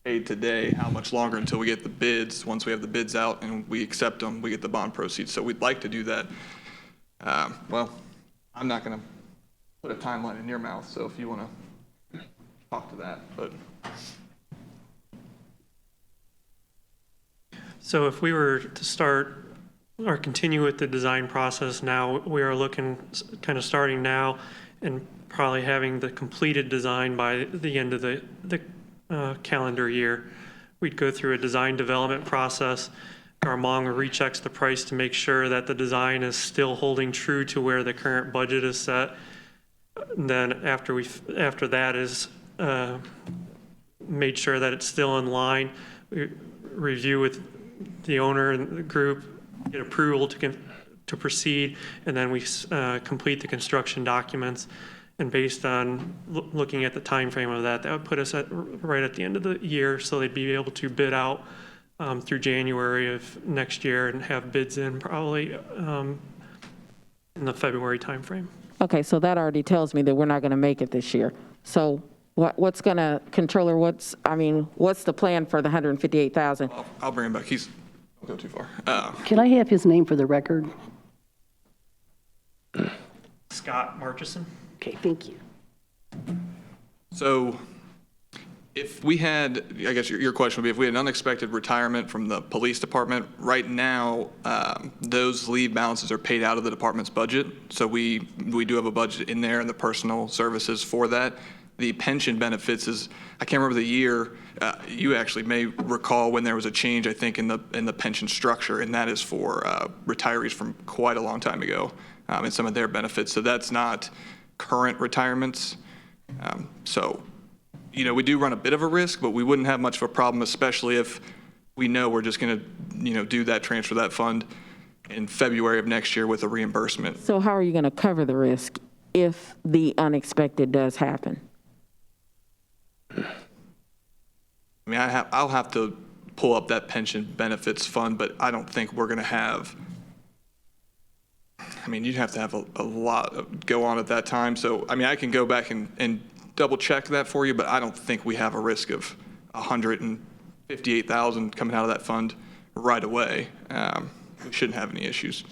paid today, how much longer until we get the bids? Once we have the bids out and we accept them, we get the bond proceeds. So we'd like to do that. Well, I'm not going to put a timeline in your mouth, so if you want to talk to that, but. So if we were to start or continue with the design process now, we are looking, kind of starting now and probably having the completed design by the end of the calendar year. We'd go through a design development process. Armand rechecks the price to make sure that the design is still holding true to where the current budget is set. And then after that is made sure that it's still in line, we review with the owner and the group, get approval to proceed, and then we complete the construction documents. And based on looking at the time frame of that would put us right at the end of the year, so they'd be able to bid out through January of next year and have bids in probably in the February timeframe. Okay, so that already tells me that we're not going to make it this year. So what's going to, Controller, what's the plan for the 158,000? I'll bring him back. Don't go too far. Can I have his name for the record? Scott Marchison. Okay, thank you. So if we had, I guess your question would be, if we had an unexpected retirement from the police department, right now, those leave balances are paid out of the department's budget. So we do have a budget in there and the personal services for that. The pension benefits is, I can't remember the year, you actually may recall when there was a change, I think, in the pension structure, and that is for retirees from quite a long time ago, and some of their benefits. So that's not current retirements. So, you know, we do run a bit of a risk, but we wouldn't have much of a problem, especially if we know we're just going to, you know, do that transfer that fund in February of next year with a reimbursement. So how are you going to cover the risk if the unexpected does happen? I mean, I'll have to pull up that pension benefits fund, but I don't think we're going to have, I mean, you'd have to have a lot go on at that time. So, I mean, I can go back and double check that for you, but I don't think we have a risk of $158,000 coming out of that fund right away. We shouldn't have any issues.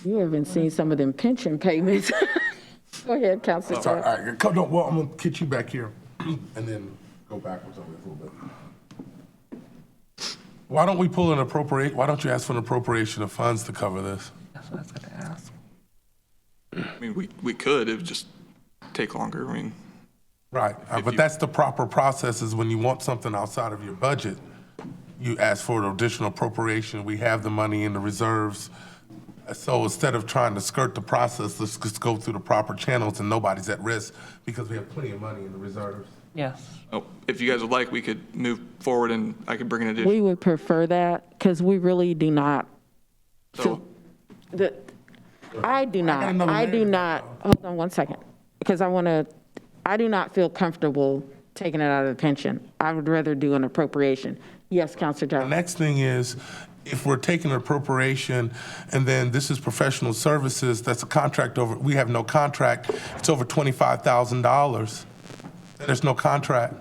You haven't seen some of them pension payments. Go ahead, Councilor. Sorry, all right, come, no, well, I'm gonna get you back here and then go backwards over this a little bit. Why don't we pull an why don't you ask for an appropriation of funds to cover this? That's what I was going to ask. I mean, we could, it would just take longer. I mean, Right, but that's the proper process is when you want something outside of your budget, you ask for an additional appropriation, we have the money in the reserves. So instead of trying to skirt the process, let's just go through the proper channels and nobody's at risk because we have plenty of money in the reserves. Yes. oh, if you guys would like, we could move forward and I could bring an addition. We would prefer that because we really do not. So, I do not, hold on one second, because I do not feel comfortable taking it out of the pension. I would rather do an appropriation. Yes, Councilor The Jones. next thing is, if we're taking an appropriation and then this is professional services, that's a contract over, we have no contract, it's over $25,000, then there's no contract.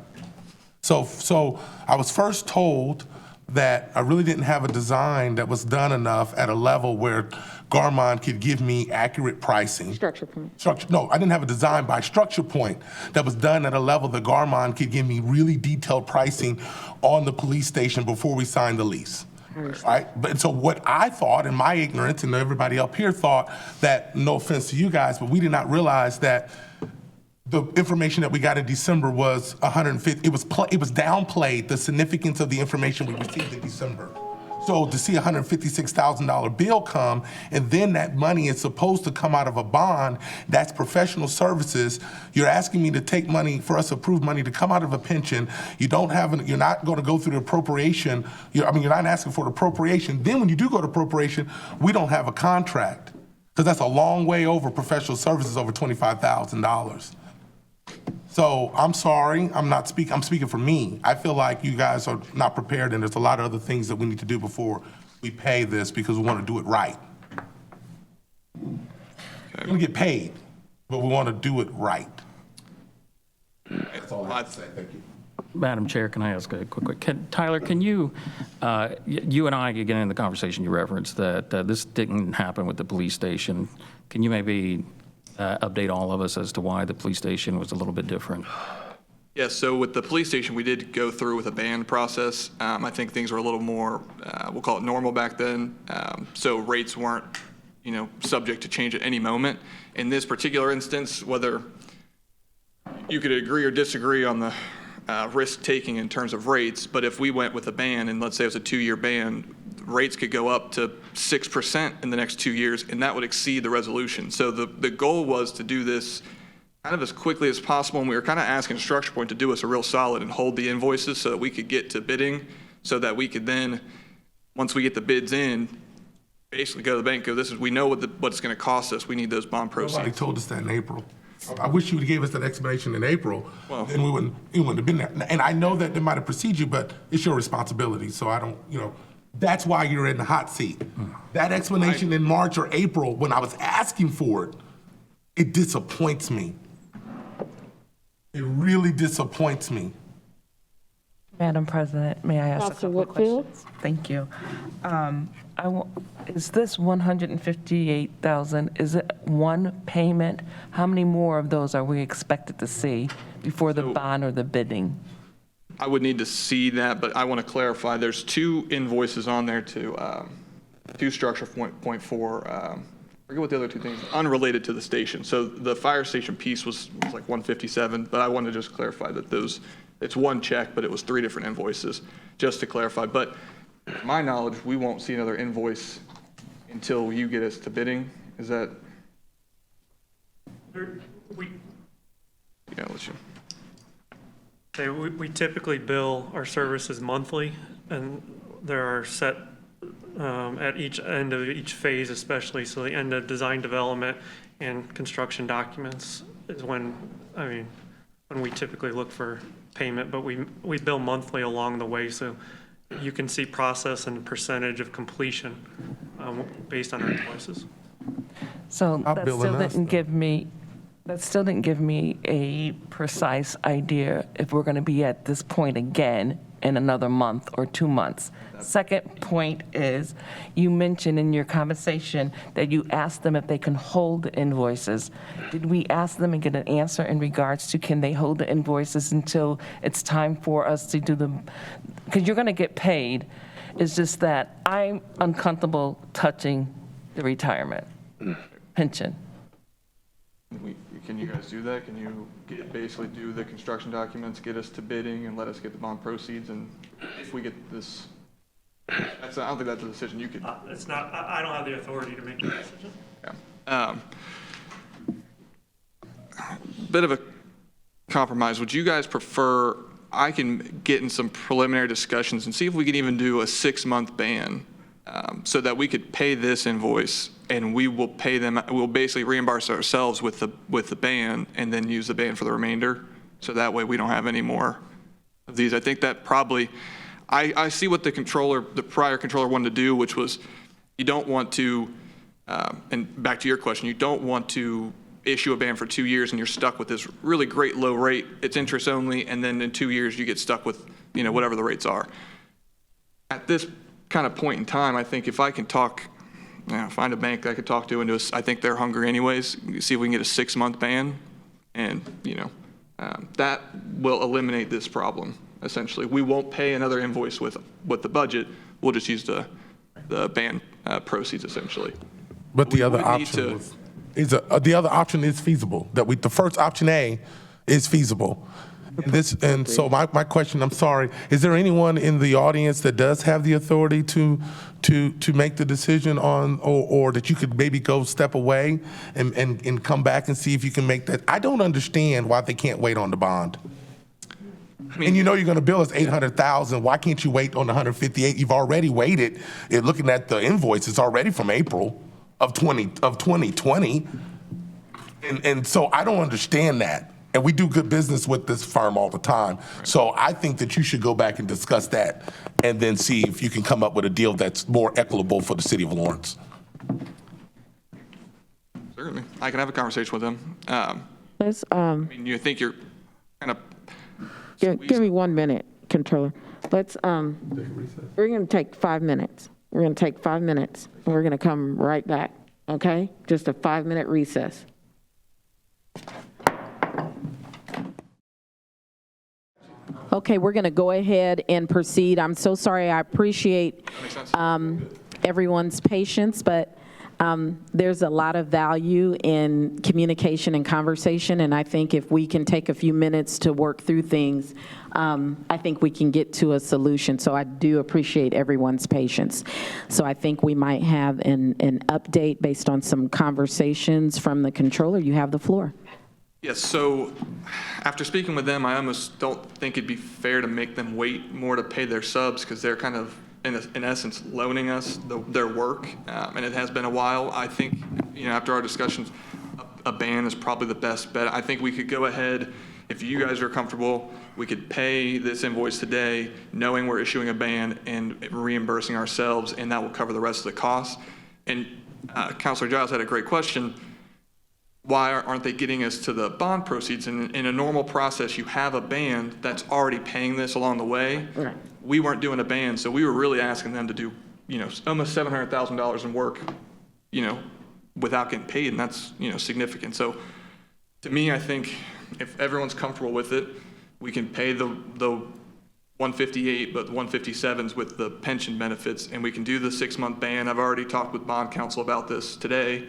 So I was first told that I really didn't have a design that was done enough at a level where Garmon could give me accurate pricing. Structure point. No, I didn't have a design by Structure Point that was done at a level that Garmon could give me really detailed pricing on the police station before we signed the lease. Right? But so what I thought, in my ignorance, and everybody up here thought that, no offense to you guys, but we did not realize that the information that we got in December was 150. It was downplayed the significance of the information we received in December. So to see a $156,000 bill come, and then that money is supposed to come out of a bond, that's professional services. You're asking me to take money, for us to approve money to come out of a pension. You're not going to go through the appropriation. You're not asking for the appropriation. Then when you do go to appropriation, we don't have a contract, because that's a long way over professional services, over $25,000. So I'm sorry, I'm speaking for me. I feel like you guys are not prepared, and there's a lot of other things that we need to do before we pay this, because we want to do it right. We're going to get paid, but we want to do it right. That's all I have to say. Thank you. Madam Chair, can I ask a quick? Tyler, can you, you and I, again, in the conversation you referenced that this didn't happen with the police station. Can you maybe update all of us as to why the police station was a little bit different? yeah, so with the police station, we did go through with a band process. I think things were a little more, we'll call it normal back then. So rates weren't, you know, subject to change at any moment. In this particular instance, whether you could agree or disagree on the risk-taking in terms of rates, but if we went with a ban, and let's say it was a 2-year ban, rates could go up to 6% in the next 2 years, and that would exceed the resolution. So the goal was to do this kind of as quickly as possible, and we were kind of asking Structure Point to do us a real solid and hold the invoices so that we could get to bidding, so that we could then, once we get the bids in, basically go to the bank, we know what it's going to cost us, we need those bond proceeds. Nobody told us that in April. I wish you would have gave us that explanation in April, Well, then we wouldn't have been there. And I know that they might have preceded you, but it's your responsibility, so I don't, that's why you're in the hot seat. That explanation in March or April, when I was asking for it, it disappoints me. It really disappoints me. Madam President, may I ask a Councilor couple of Whitfield? questions? Thank you. Is this $158,000, is it one payment? How many more of those are we expected to see before the bond or the bidding? I would need to see that, but I want to clarify, there's 2 invoices on there to Structure Point for, I forget what the other 2 things, unrelated to the station. So the fire station piece was like 157, but I want to just clarify that it's one check, but it was 3 different invoices, just to clarify. But to my knowledge, we won't see another invoice until you get us to bidding. Is that? Yeah, I'll let you. We typically bill our services monthly, and there are set at each end of each phase especially, so the end of design development and construction documents is when we typically look for payment, but we bill monthly along the way, so you can see process and percentage of completion based on our invoices. So I'll that bill still us, didn't though. give me, a precise idea if we're going to be at this point again in another month or 2 months. Second point is, you mentioned in your conversation that you asked them if they can hold the invoices. Did we ask them and get an answer in regards to can they hold the invoices until it's time for us to do the, because you're going to get paid. It's just that I'm uncomfortable touching the retirement pension. Can you guys do that? Can you basically do the construction documents, get us to bidding, and let us get the bond proceeds? And if we get this, I don't think that's a decision you could. It's not, I don't have the authority to make that decision. Yeah. Bit of a compromise. Would you guys prefer I can get in some preliminary discussions and see if we can even do a 6-month ban so that we could pay this invoice and we will pay them, we'll basically reimburse ourselves with the ban and then use the ban for the remainder. So that way we don't have any more of these. I think that probably, I see what the prior controller wanted to do, which was you don't want to, and back to your question, you don't want to issue a ban for 2 years and you're stuck with this really great low rate. It's interest only, and then in 2 years you get stuck with, whatever the rates are. At this kind of point in time, I think if I can talk, find a bank I could talk to, and I think they're hungry anyways, see if we can get a 6-month ban, and that will eliminate this problem. Essentially, we won't pay another invoice with the budget. We'll just use the ban proceeds essentially. But the We other would need option to- was, the other option is feasible. The first option A is feasible. And so my question, I'm sorry, is there anyone in the audience that does have the authority to make the decision on, or that you could maybe go step away and come back and see if you can make that? I don't understand why they can't wait on the bond. And you're going to bill us $800,000. Why can't you wait on the $158,000? You've already waited. Looking at the invoice, it's already from April of 2020. And so I don't understand that. And we do good business with this firm all the time. So I think that you should go back and discuss that and then see if you can come up with a deal that's more equitable for the city of Lawrence. Certainly, I can have a conversation with them. Let's, You think you're kind of give me 1 minute, Controller. Let's, we're going to take 5 minutes. We're going to take 5 minutes, and we're going to come right back, okay? Just a 5-minute recess. Okay, we're going to go ahead and proceed. I'm so sorry. I appreciate everyone's patience, but there's a lot of value in communication and conversation, and I think if we can take a few minutes to work through things, I think we can get to a solution. So I do appreciate everyone's patience. So I think we might have an update based on some conversations from the controller. You have the floor. Yes, so after speaking with them, I almost don't think it'd be fair to make them wait more to pay their subs because they're kind of, in essence, loaning us their work, and it has been a while. I think, after our discussions, a ban is probably the best bet. I think we could go ahead, if you guys are comfortable, we could pay this invoice today, knowing we're issuing a ban and reimbursing ourselves, and that will cover the rest of the costs. And Councilor Giles had a great question. Why aren't they getting us to the bond proceeds? In a normal process, you have a band that's already paying this along the way. Right. We weren't doing a band, so we were really asking them to do, almost $700,000 in work, without getting paid, and that's, significant. So to me, I think if everyone's comfortable with it, we can pay the 158, but the 157s with the pension benefits, and we can do the 6-month ban. I've already talked with bond counsel about this today.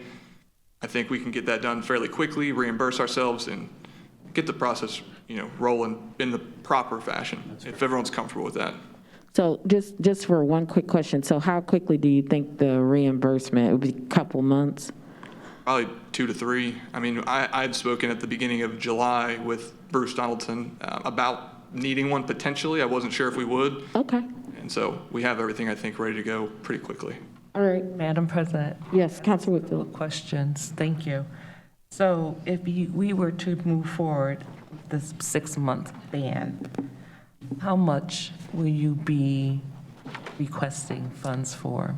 I think we can get that done fairly quickly, reimburse ourselves, and get the process, rolling in the proper fashion, if everyone's comfortable with that. So just for one quick question, so how quickly do you think the reimbursement, it would be a couple months? Probably 2 to 3. I mean, I'd spoken at the beginning of July with Bruce Donaldson about needing one potentially. I wasn't sure if we would. Okay, And so we have everything, I think, ready to go pretty quickly. all right. Madam President, Yes, Councilor Whitfield. questions. Thank you. So if we were to move forward with this 6-month ban, how much will you be requesting funds for?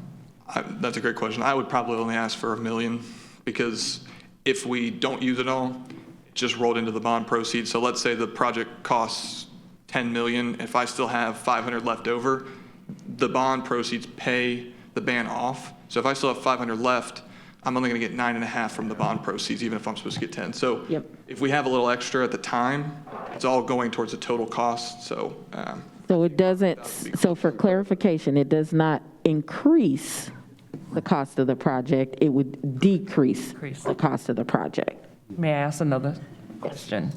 That's a great question. I would probably only ask for $1 million because if we don't use it all, it just rolled into the bond proceeds. So let's say the project costs $10 million. If I still have 500 left over, the bond proceeds pay the ban off. So if I still have 500 left, I'm only going to get 9.5 from the bond proceeds, even if I'm supposed to get 10. So Yep. if we have a little extra at the time, it's all going towards the total cost. So So it doesn't, so for clarification, it does not increase the cost of the project, it would decrease the cost of the project. May I ask another question?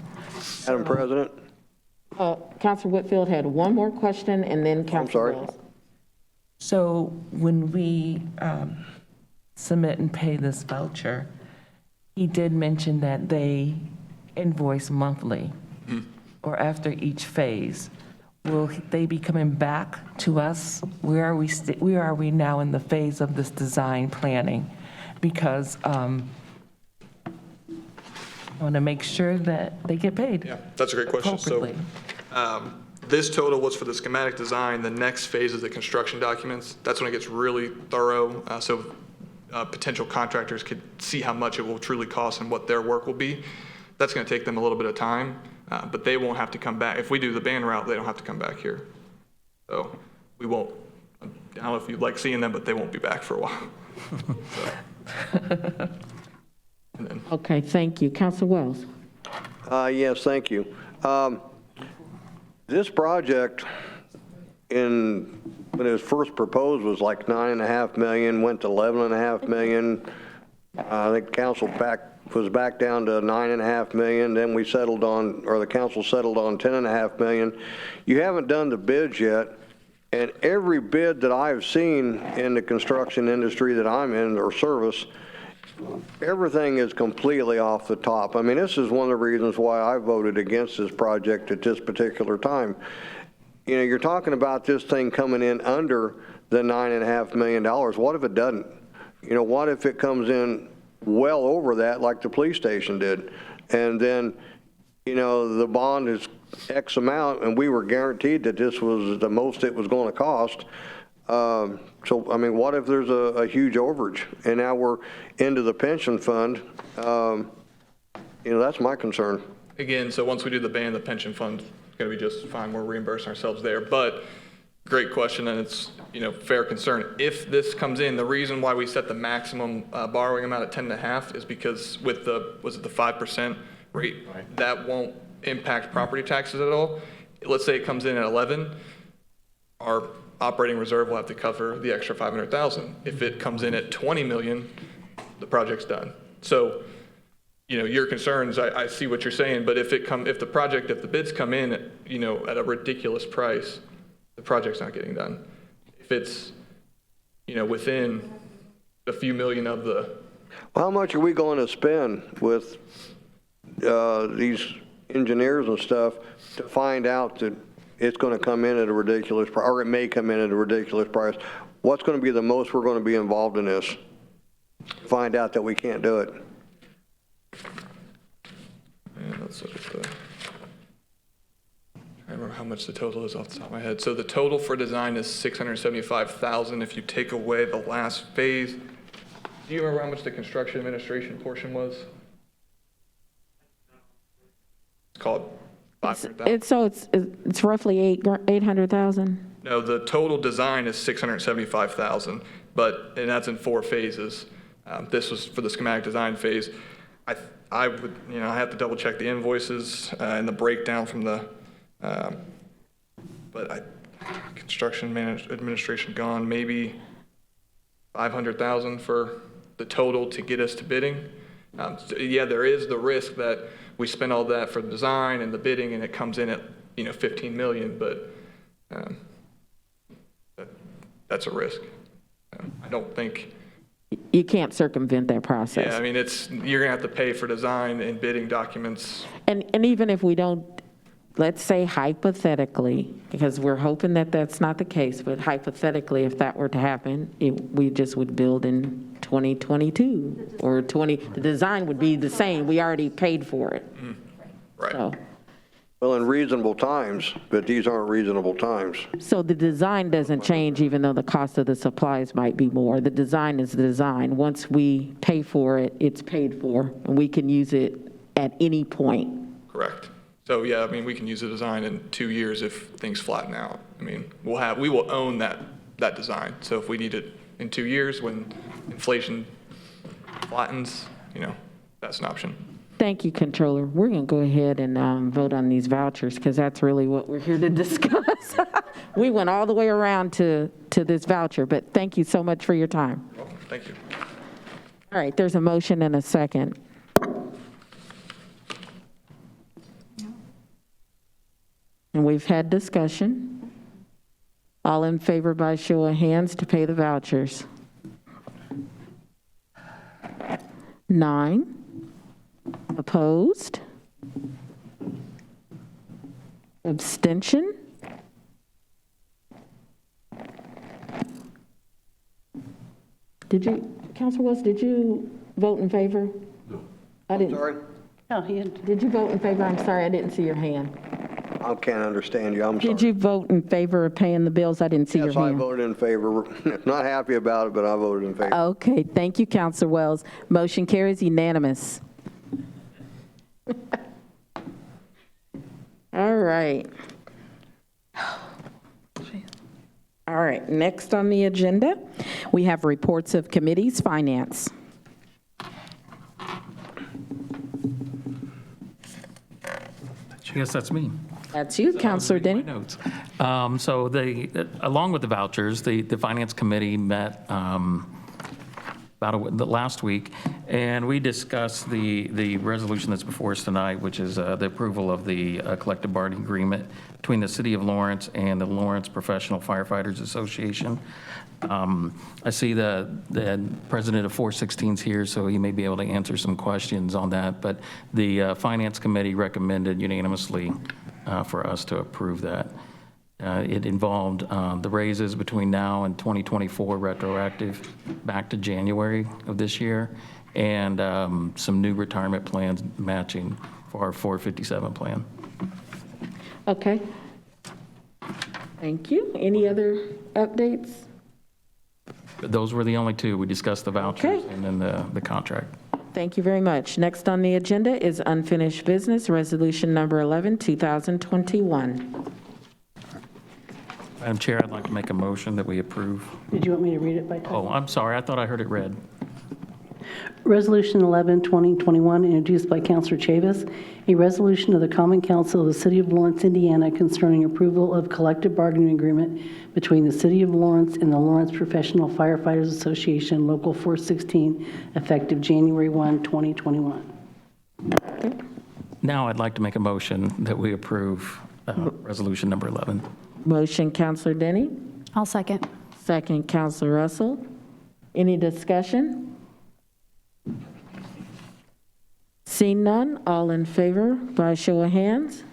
Madam President? Councilor Whitfield had one more question, and then Councilor sorry. Wells. So when we submit and pay this voucher, he did mention that they invoice monthly or after each phase. Will they be coming back to us? Where are we now in the phase of this design planning? Because I want to make sure that they get paid. yeah, that's a great question. So Appropriately. this total was for the schematic design. The next phase is the construction documents. That's when it gets really thorough. So potential contractors could see how much it will truly cost and what their work will be. That's going to take them a little bit of time, but they won't have to come back. If we do the ban route, they don't have to come back here. So we won't, I don't know if you'd like seeing them, but they won't be back for a while. Okay, thank you. Councilor Wells. Yes, thank you. This project, when it was first proposed, was like $9.5 million, went to $11.5 million. I think council was back down to $9.5 million. Then we settled on, or the council settled on $10.5 million. You haven't done the bids yet, and every bid that I've seen in the construction industry that I'm in, or service, everything is completely off the top. I mean, this is one of the reasons why I voted against this project at this particular time. You know, you're talking about this thing coming in under the $9.5 million. What if it doesn't? You know, what if it comes in well over that like the police station did? And then, you know, the bond is X amount and we were guaranteed that this was the most it was going to cost. So, I mean, what if there's a huge overage and now we're into the pension fund? You know, that's my concern. Again, so once we do the ban, the pension fund is going to be just fine. We're reimbursing ourselves there. But great question, and it's, you know, fair concern. If this comes in, the reason why we set the maximum borrowing amount at 10.5 is because with the, was it the 5% rate? That won't impact property taxes at all. Let's say it comes in at 11, our operating reserve will have to cover the extra 500,000. If it comes in at 20 million, the project's done. So, you know, your concerns, I see what you're saying, but if the bids come in at, you know, at a ridiculous price, the project's not getting done. If it's, you know, within a few million of the. Well, how much are we going to spend with these engineers and stuff to find out that it's going to come in at a ridiculous price, or it may come in at a ridiculous price? What's going to be the most we're going to be involved in this? Find out that we can't do it. And let's look at the. I remember how much the total is off the top of my head. So the total for design is $675,000. If you take away the last phase, do you remember how much the construction administration portion was? It's called $500,000. It's roughly 800,000? No, the total design is $675,000, and that's in 4 phases. This was for the schematic design phase. I would, you know, I have to double check the invoices and the breakdown from the, construction administration gone, maybe 500,000 for the total to get us to bidding. So yeah, there is the risk that we spend all that for the design and the bidding and it comes in at, you know, 15 million, but that's a risk. I don't think You can't circumvent that process. Yeah, I mean, you're going to have to pay for design and bidding documents. And even if we don't, let's say hypothetically, because we're hoping that that's not the case, but hypothetically, if that were to happen, we just would build in 2022 or the design would be the same. We already paid for it. Right. So, Well, in reasonable times, but these aren't reasonable times. so the design doesn't change even though the cost of the supplies might be more. The design is the design. Once we pay for it, it's paid for, and we can use it at any point. Correct. So, yeah, I mean, we can use the design in 2 years if things flatten out. I mean, we will own that design. So if we need it in 2 years when inflation flattens, that's an option. Thank you, Controller. We're going to go ahead and vote on these vouchers because that's really what we're here to discuss. We went all the way around to this voucher, but thank you so much for your time. Thank you. All right, there's a motion and a second. And we've had discussion. All in favor by show of hands to pay the vouchers? 9. Opposed? Abstention? Counselor West, did you vote in favor? No. I didn't. Sorry? No, he had, Did you vote in favor? I'm sorry, I didn't see your hand. I can't understand you, I'm sorry. Did you vote in favor of paying the bills? I didn't see your Yes, I hand. voted in favor. Not happy about it, but I voted in favor. Okay, thank you, Counselor Wells. Motion carries unanimous. All right. All right, next on the agenda, we have reports of committees, finance. Yes, that's me. That's you, Counselor Denny. My notes. So along with the vouchers, the Finance Committee met the last week, and we discussed the resolution that's before us tonight, which is the approval of the collective bargaining agreement between the City of Lawrence and the Lawrence Professional Firefighters Association. I see the president of 416 is here, so he may be able to answer some questions on that, but the Finance Committee recommended unanimously for us to approve that. It involved the raises between now and 2024 retroactive back to January of this year, and some new retirement plans matching for our 457 plan. Okay. Thank you. Any other updates? Those were the only two. We discussed the vouchers and then the contract. Thank you very much. Next on the agenda is unfinished business, resolution number 11, 2021. Madam Chair, I'd like to make a motion that we approve. did you want me to read it by title? Oh, I'm sorry. I thought I heard it read. Resolution 11, 2021, introduced by Councilor Chavis, a resolution of the Common Council of the City of Lawrence, Indiana concerning approval of collective bargaining agreement between the City of Lawrence and the Lawrence Professional Firefighters Association, Local 416, effective January 1, 2021. Now I'd like to make a motion that we approve resolution number 11. Motion, Counselor Denny. I'll second. Second, Counselor Russell. Any discussion? Seeing none, all in favor by show of hands?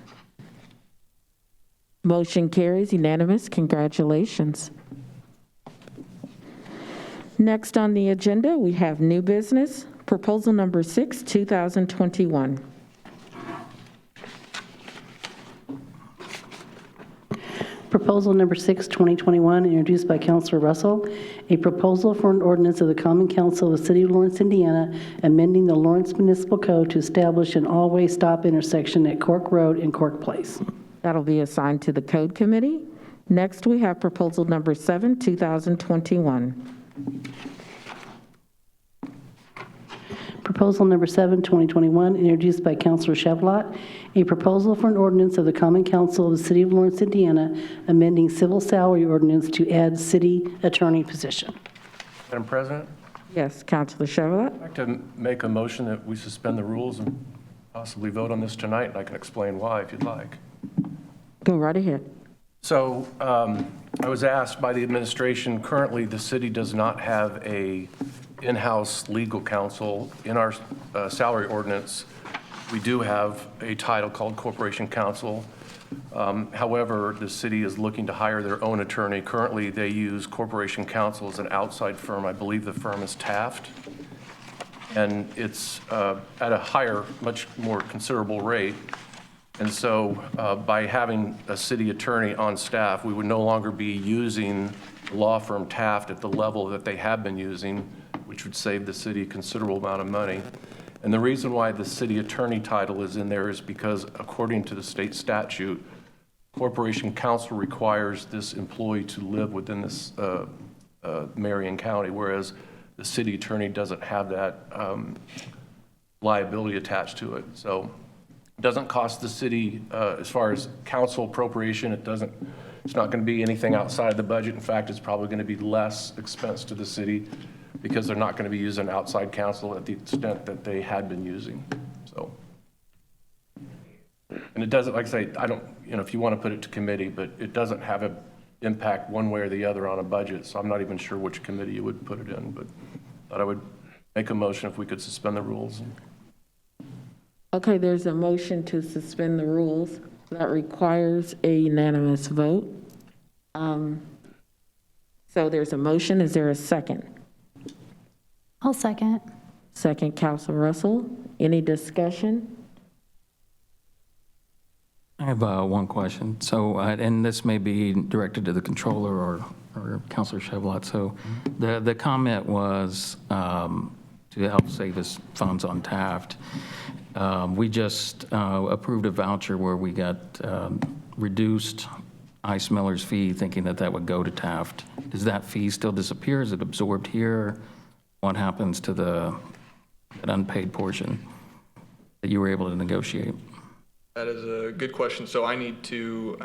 Motion carries unanimous. Congratulations. Next on the agenda, we have new business, proposal number 6, 2021. Proposal number 6, 2021, introduced by Councilor Russell, a proposal for an ordinance of the Common Council of the City of Lawrence, Indiana, amending the Lawrence Municipal Code to establish an all-way stop intersection at Cork Road and Cork Place. That'll be assigned to the Code Committee. Next, we have proposal number 7, 2021. Proposal number 7, 2021, introduced by Councilor Chevlot, a proposal for an ordinance of the Common Council of the City of Lawrence, Indiana, amending civil salary ordinance to add city attorney position. Madam President, Yes, Councilor Chevlot. I'd like to make a motion that we suspend the rules and possibly vote on this tonight, and I can explain why if you'd like. Go right ahead. So I was asked by the administration, currently the city does not have a in-house legal counsel. In our salary ordinance, we do have a title called corporation counsel. However, the city is looking to hire their own attorney. Currently, they use corporation counsel as an outside firm. I believe the firm is Taft. And it's at a higher, much more considerable rate. And so by having a city attorney on staff, we would no longer be using law firm Taft at the level that they have been using, which would save the city a considerable amount of money. And the reason why the city attorney title is in there is because according to the state statute, corporation counsel requires this employee to live within this Marion County, whereas the city attorney doesn't have that liability attached to it. So it doesn't cost the city, as far as council appropriation, it's not going to be anything outside of the budget. In fact, it's probably going to be less expense to the city because they're not going to be using outside counsel at the extent that they had been using. So, and it doesn't, like I say, I don't, if you want to put it to committee, but it doesn't have an impact one way or the other on a budget. So I'm not even sure which committee you would put it in, but thought I would make a motion if we could suspend the rules. Okay, there's a motion to suspend the rules that requires a unanimous vote. So there's a motion. Is there a second? I'll second. Second, Council Russell. Any discussion? I have one question. So, and this may be directed to the controller or Councilor Chevlot. So the comment was to help save us funds on Taft. We just approved a voucher where we got reduced Ice Miller's fee, thinking that would go to Taft. Does that fee still disappear? Is it absorbed here? What happens to that unpaid portion that you were able to negotiate? That is a good question. So I need to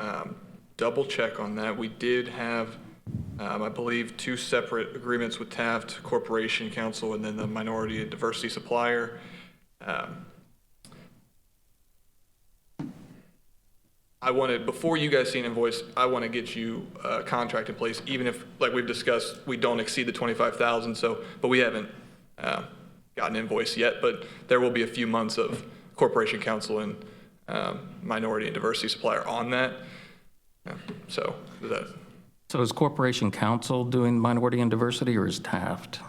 double check on that. We did have, I believe, 2 separate agreements with Taft Corporation Counsel and then the Minority and Diversity Supplier. Before you guys see an invoice, I want to get you a contract in place, even if, like we've discussed, we don't exceed the 25,000. So, but we haven't gotten an invoice yet, but there will be a few months of Corporation Counsel and Minority and Diversity Supplier on that. So is Corporation Counsel doing minority and diversity, or is Taft?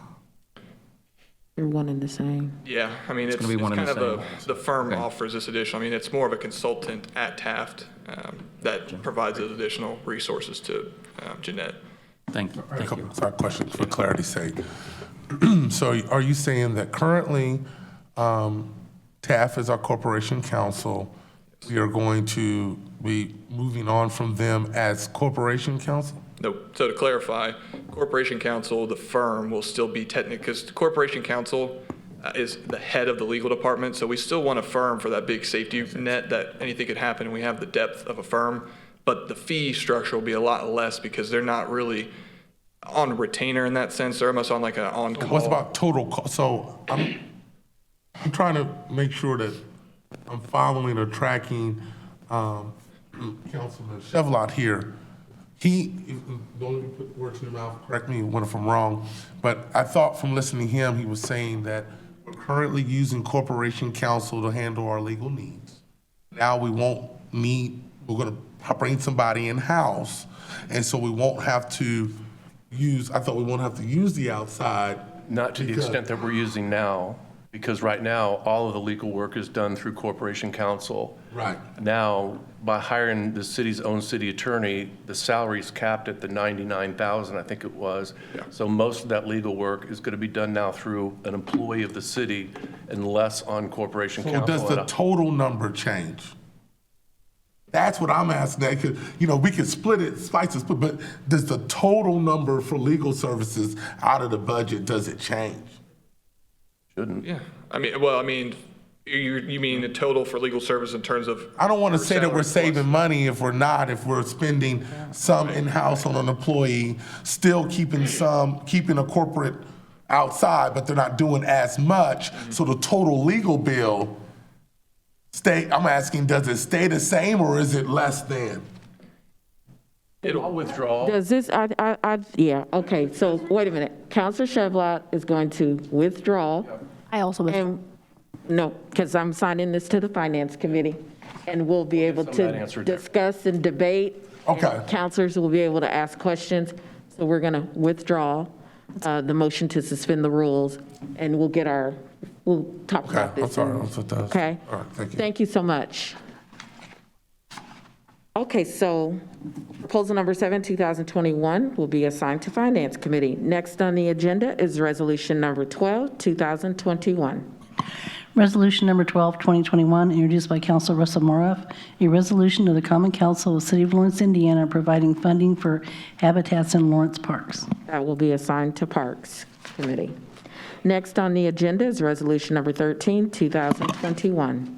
You're one and the same. Yeah, I mean, it's gonna be one and kind the of the firm offers this additional, I mean, it's more of a consultant at Taft that provides those additional resources to Jeanette. Thank you. Thank you. Sorry, question for clarity's sake. So are you saying that currently Taft is our corporation counsel? We are going to be moving on from them as corporation counsel? Nope. So to clarify, Corporation Counsel, the firm, will still be technically, because Corporation Counsel is the head of the legal department, so we still want a firm for that big safety net that anything could happen, and we have the depth of a firm, but the fee structure will be a lot less because they're not really on retainer in that sense. They're almost on like an on-call. What's about total cost? So I'm trying to make sure that I'm following or tracking Councilman Chevlot here. Don't let me put words in your mouth, correct me if I'm wrong, but I thought from listening to him, he was saying that we're currently using corporation counsel to handle our legal needs. Now we're gonna bring somebody in-house, and so we won't have to use the outside. Not to the extent that we're using now, because right now, all of the legal work is done through Corporation Counsel. Right. Now, by hiring the city's own city attorney, the salary's capped at the $99,000, I think it was. Yeah. So most of that legal work is going to be done now through an employee of the city and less on Corporation So Counsel. does the total number change? That's what I'm asking. That we could split it, but does the total number for legal services out of the budget, does it change? Shouldn't. Yeah. You mean the total for legal service in terms of? I don't want to say that we're salary plus? saving money if we're not, if we're spending some in-house on an employee, still keeping a corporate outside, but they're not doing as much. So the total legal bill I'm asking, does it stay the same or is it less than? I'll withdraw. Does this, yeah, okay, so wait a minute. Counselor Chevlot is going to withdraw. I also withdraw. No, because I'm signing this to the Finance Committee, and we'll be able some of that to answered there. discuss and debate. Okay. And counselors will be able to ask questions. So we're going to withdraw the motion to suspend the rules, and we'll talk Okay, about this. I'm sorry. That's what that is. Okay? All right, thank you. Thank you so much. Okay, so proposal number 7, 2021, will be assigned to Finance Committee. Next on the agenda is resolution number 12, 2021. Resolution number 12, 2021, introduced by Council Russell Moroff, a resolution of the Common Council of the City of Lawrence, Indiana, providing funding for habitats in Lawrence parks. That will be assigned to Parks Committee. Next on the agenda is resolution number 13, 2021.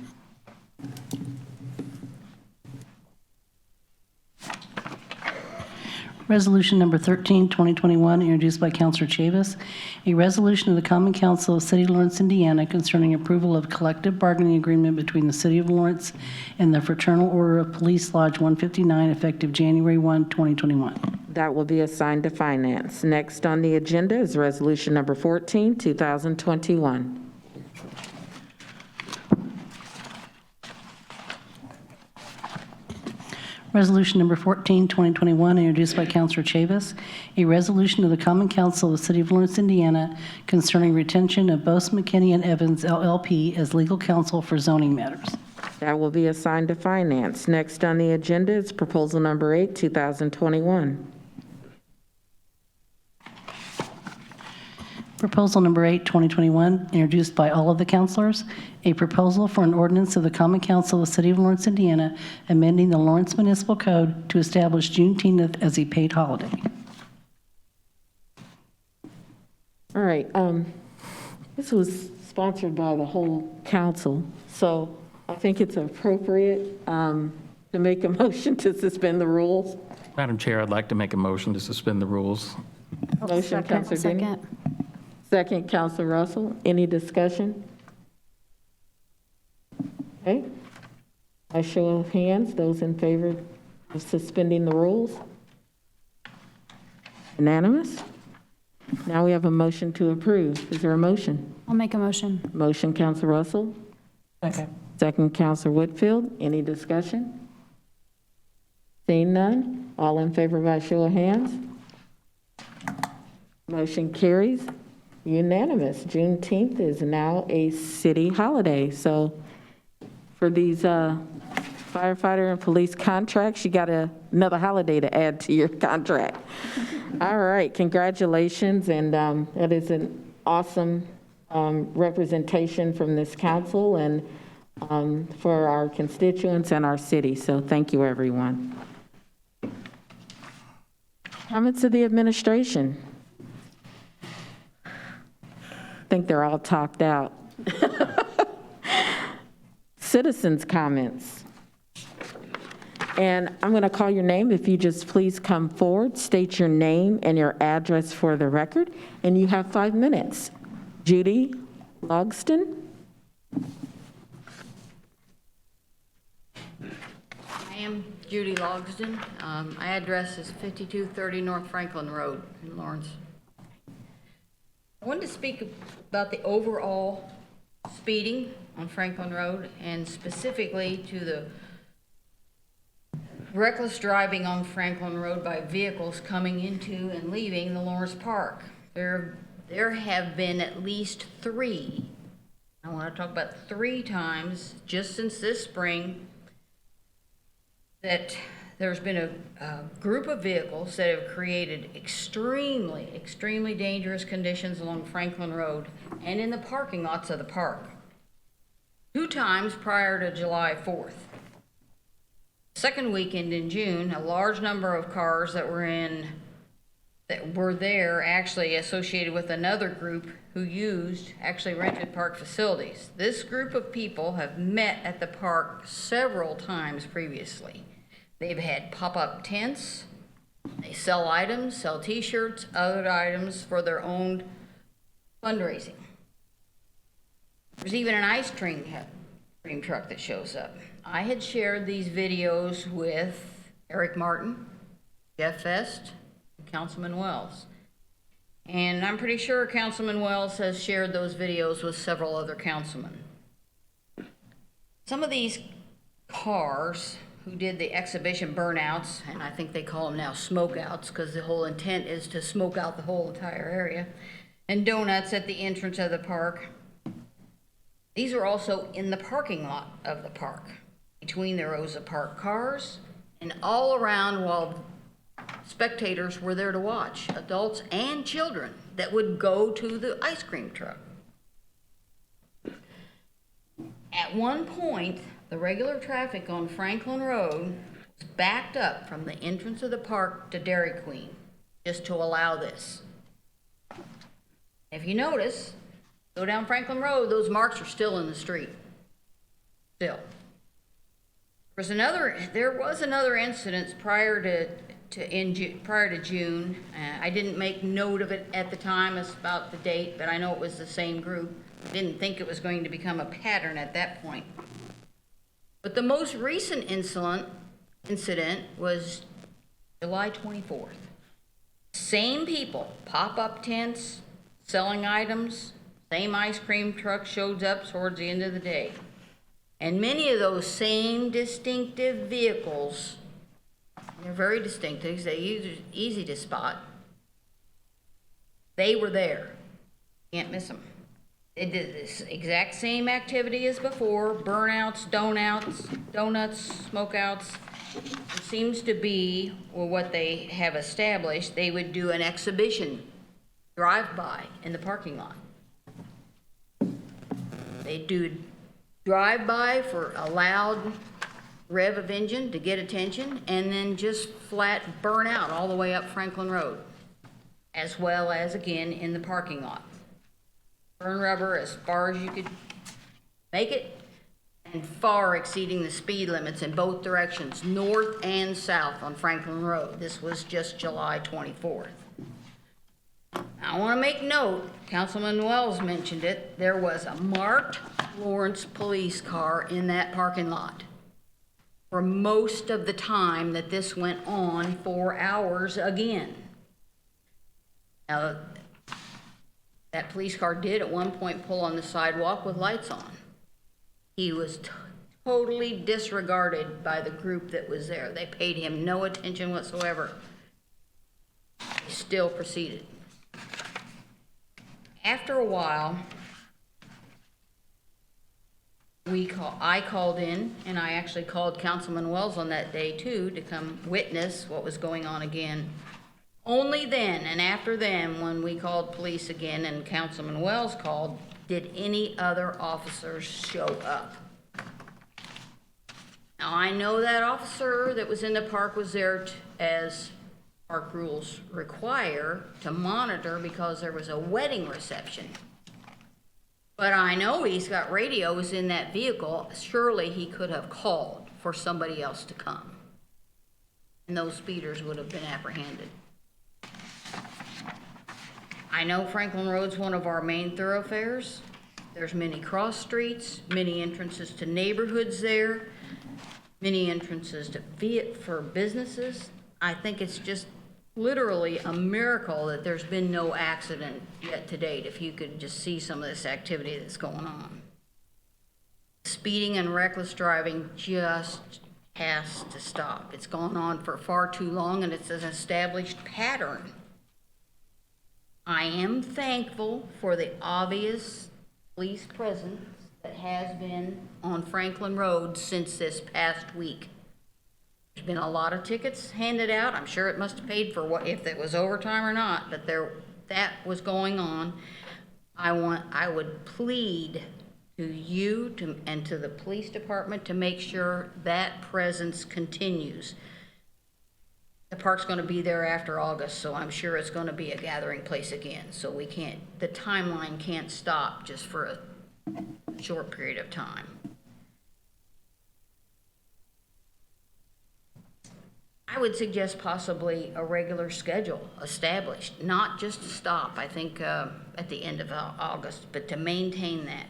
Resolution number 13, 2021, introduced by Councilor Chavis, a resolution of the Common Council of the City of Lawrence, Indiana, concerning approval of collective bargaining agreement between the City of Lawrence and the Fraternal Order of Police Lodge 159, effective January 1, 2021. That will be assigned to Finance. Next on the agenda is resolution number 14, 2021. Resolution number 14, 2021, introduced by Councilor Chavis, a resolution of the Common Council of the City of Lawrence, Indiana, concerning retention of Bose McKinney and Evans LLP as legal counsel for zoning matters. That will be assigned to Finance. Next on the agenda is proposal number 8, 2021. Proposal number 8, 2021, introduced by all of the councilors, a proposal for an ordinance of the Common Council of the City of Lawrence, Indiana, amending the Lawrence Municipal Code to establish Juneteenth as a paid holiday. All right, this was sponsored by the whole council, so I think it's appropriate to make a motion to suspend the rules. Madam Chair, I'd like to make a motion to suspend the rules. Motion, Councilor Denny. Second, Councilor Russell. Any discussion? Okay. By show of hands, those in favor of suspending the rules? Unanimous? Now we have a motion to approve. Is there a motion? I'll make a motion. Motion, Councilor Russell. Okay. Second, Councilor Whitfield. Any discussion? Seeing none, all in favor by show of hands? Motion carries. Unanimous. Juneteenth is now a city holiday. So for these firefighter and police contracts, you got another holiday to add to your contract. All right, congratulations. And that is an awesome representation from this council and for our constituents and our city. So thank you, everyone. Comments of the administration? I think they're all talked out. Citizens' comments. And I'm going to call your name. If you just please come forward, state your name and your address for the record, and you have 5 minutes. Judy Logston. I am Judy Logston. My address is 5230 North Franklin Road in Lawrence. I wanted to speak about the overall speeding on Franklin Road and specifically to the reckless driving on Franklin Road by vehicles coming into and leaving the Lawrence Park. There have been at least 3. I want to talk about 3 times just since this spring that there's been a group of vehicles that have created extremely dangerous conditions along Franklin Road and in the parking lots of the park. 2 times prior to July 4th. Second weekend in June, a large number of cars that were there actually associated with another group who actually rented park facilities. This group of people have met at the park several times previously. They've had pop-up tents. They sell items, sell t-shirts, other items for their own fundraising. There's even an ice cream truck that shows up. I had shared these videos with Eric Martin, Jeff Vest, and Councilman Wells. And I'm pretty sure Councilman Wells has shared those videos with several other councilmen. Some of these cars who did the exhibition burnouts, and I think they call them now smokeouts because the whole intent is to smoke out the whole entire area, and donuts at the entrance of the park. These are also in the parking lot of the park, between the rows of parked cars and all around while spectators were there to watch, adults and children that would go to the ice cream truck. At one point, the regular traffic on Franklin Road was backed up from the entrance of the park to Dairy Queen just to allow this. If you notice, go down Franklin Road, those marks are still in the street. Still. There was another incident prior to June. I didn't make note of it at the time as about the date, but I know it was the same group. Didn't think it was going to become a pattern at that point. But the most recent incident was July 24th. Same people, pop-up tents, selling items, same ice cream truck shows up towards the end of the day. And many of those same distinctive vehicles, they're very distinctive, they're easy to spot, they were there. Can't miss them. They did this exact same activity as before, burnouts, donuts, smokeouts. It seems to be, or what they have established, they would do an exhibition drive-by in the parking lot. They do drive-by for a loud rev of engine to get attention, and then just flat burn out all the way up Franklin Road, as well as again in the parking lot. Burn rubber as far as you could make it, and far exceeding the speed limits in both directions, north and south on Franklin Road. This was just July 24th. I want to make note, Councilman Wells mentioned it, there was a marked Lawrence police car in that parking lot for most of the time that this went on, 4 hours again. Now, that police car did at one point pull on the sidewalk with lights on. He was totally disregarded by the group that was there. They paid him no attention whatsoever. He still proceeded. After a while, I called in, and I actually called Councilman Wells on that day too to come witness what was going on again. Only then, and after then, when we called police again and Councilman Wells called, did any other officers show up. Now, I know that officer that was in the park was there as park rules require to monitor because there was a wedding reception. But I know he's got radios in that vehicle. Surely he could have called for somebody else to come, and those speeders would have been apprehended. I know Franklin Road's one of our main thoroughfares. There's many cross streets, many entrances to neighborhoods there, many entrances for businesses. I think it's just literally a miracle that there's been no accident yet to date, if you could just see some of this activity that's going on. Speeding and reckless driving just has to stop. It's gone on for far too long, and it's an established pattern. I am thankful for the obvious police presence that has been on Franklin Road since this past week. There's been a lot of tickets handed out. I'm sure it must have paid for what, if it was overtime or not, but that was going on. I would plead to you and to the police department to make sure that presence continues. The park's going to be there after August, so I'm sure it's going to be a gathering place again. So the timeline can't stop just for a short period of time. I would suggest possibly a regular schedule established, not just to stop, I think, at the end of August, but to maintain that.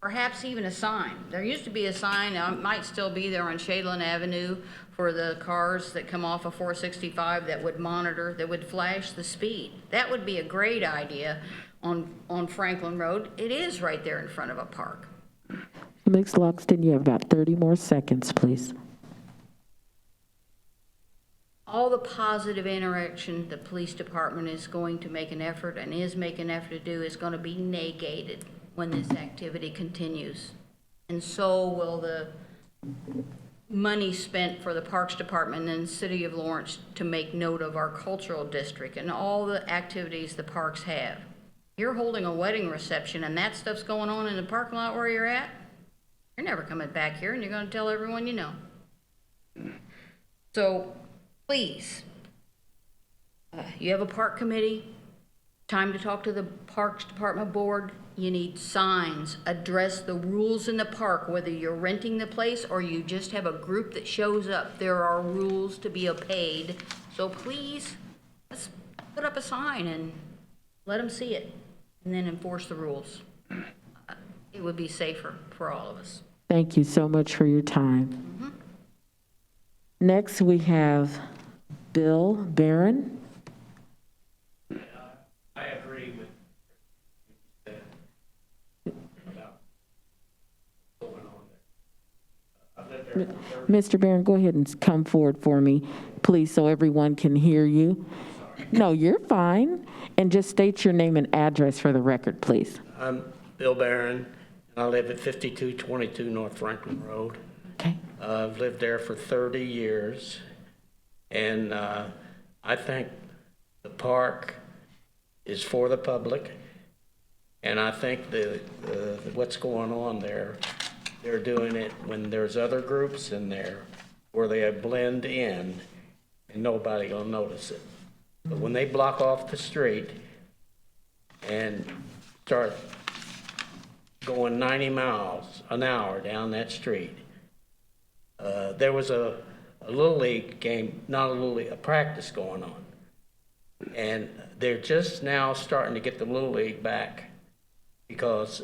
perhaps even a sign. There used to be a sign, it might still be there on Shadeland Avenue for the cars that come off of 465 that would monitor, that would flash the speed. That would be a great idea on Franklin Road. It is right there in front of a park. Ms. Loxton, you have about 30 more seconds, please. All the positive interaction the police department is going to make an effort and is making an effort to do is going to be negated when this activity continues. And so will the money spent for the Parks Department and the City of Lawrence to make note of our cultural district and all the activities the parks have. You're holding a wedding reception and that stuff's going on in the parking lot where you're at, you're never coming back here and you're going to tell everyone you know. So please, you have a park committee, time to talk to the Parks Department board. You need signs, address the rules in the park, whether you're renting the place or you just have a group that shows up. There are rules to be obeyed. So please, let's put up a sign and let them see it and then enforce the rules. It would be safer for all of us. Thank you so much for your time. Next, we have Bill Barron. I agree with about going on there. I've lived there for Mr. Barron, go ahead and come forward for me, please, so everyone can hear you. No, you're fine. And just state your name and address for the record, please. I'm Bill Barron, and I live at 5222 North Franklin Road. Okay. I've lived there for 30 years, and I think the park is for the public, and I think what's going on there, they're doing it when there's other groups in there where they blend in and nobody will notice it. But when they block off the street and start going 90 miles an hour down that street, there was a Little League game, not a Little League, a practice going on. And they're just now starting to get the Little League back because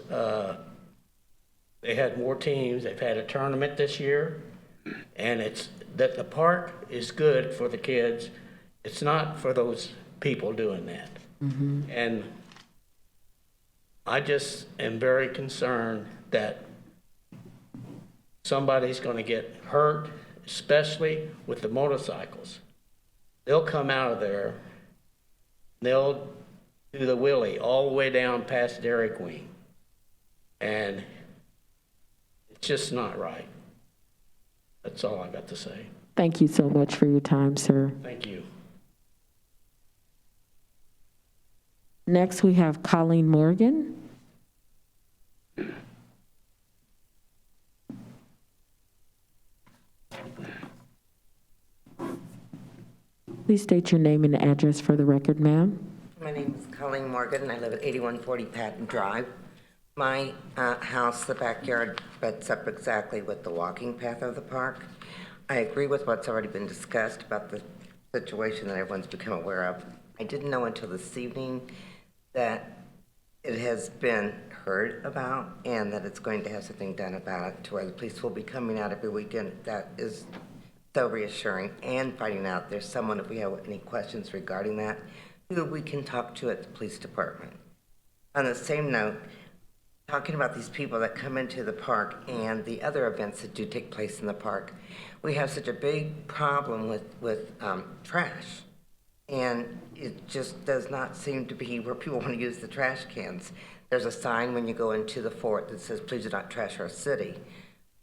they had more teams. They've had a tournament this year, and it's that the park is good for the kids. It's not for those people doing that. And I just am very concerned that somebody's going to get hurt, especially with the motorcycles. They'll come out of there, they'll do the wheelie all the way down past Dairy Queen. And it's just not right. That's all I got to say. Thank you so much for your time, sir. Thank you. Next, we have Colleen Morgan. Please state your name and address for the record, ma'am. My name is Colleen Morgan, and I live at 8140 Patton Drive. My house, the backyard, butts up exactly with the walking path of the park. I agree with what's already been discussed about the situation that everyone's become aware of. I didn't know until this evening that it has been heard about and that it's going to have something done about it to where the police will be coming out every weekend. That is so reassuring, and finding out there's someone, if we have any questions regarding that, who we can talk to at the police department. On the same note, talking about these people that come into the park and the other events that do take place in the park, we have such a big problem with trash. And it just does not seem to be where people want to use the trash cans. There's a sign when you go into the fort that says, "Please do not trash our city."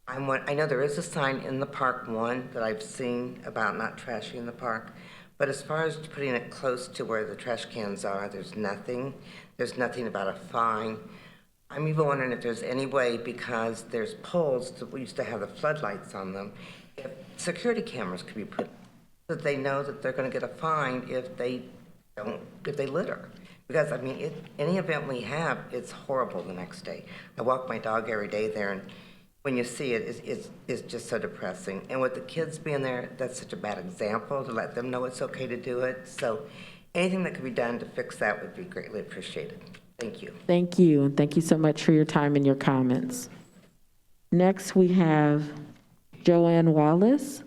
I know there is a sign in the park, one that I've seen about not trashing the park, but as far as putting it close to where the trash cans are, there's nothing. There's nothing about a fine. I'm even wondering if there's any way, because there's poles that we used to have the floodlights on them, if security cameras could be put so that they know that they're going to get a fine if they litter. Because, I mean, any event we have, it's horrible the next day. I walk my dog every day there, and when you see it, it's just so depressing. And with the kids being there, that's such a bad example to let them know it's okay to do it. So anything that could be done to fix that would be greatly appreciated. Thank you. Thank you, and thank you so much for your time and your comments. Next, we have Joanne Wallace.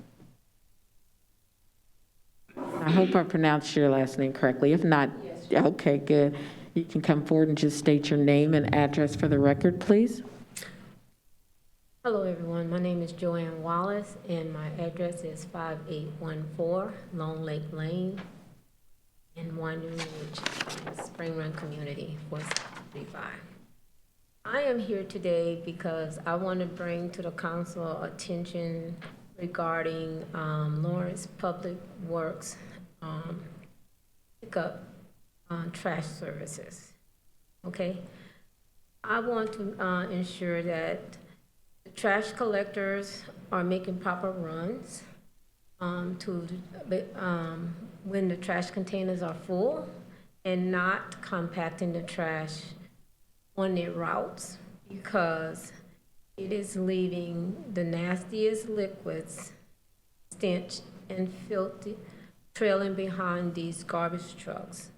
I hope I pronounced your last name correctly. If not, okay, good. You can come forward and just state your name and address for the record, please. Hello, everyone. My name is Joanne Wallace, and my address is 5814 Long Lake Lane in Winding Ridge, Spring Run Community, 4635. I am here today because I want to bring to the council attention regarding Lawrence Public Works pickup trash services. Okay? I want to ensure that the trash collectors are making proper runs when the trash containers are full and not compacting the trash on their routes, because it is leaving the nastiest liquids, stench and filthy, trailing behind these garbage trucks.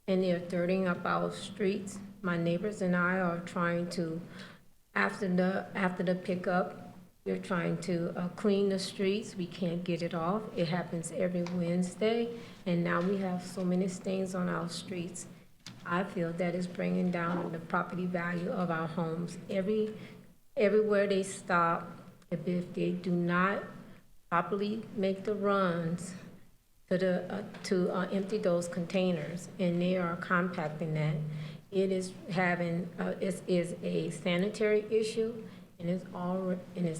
And they're dirtying up our streets. My neighbors and I are trying to, after the pickup, we're trying to clean the streets. We can't get it off. It happens every Wednesday, and now we have so many stains on our streets. I feel that is bringing down the property value of our homes. Everywhere they stop, if they do not properly make the runs to empty those containers, and they are compacting that, it is having it is a sanitary issue, and it's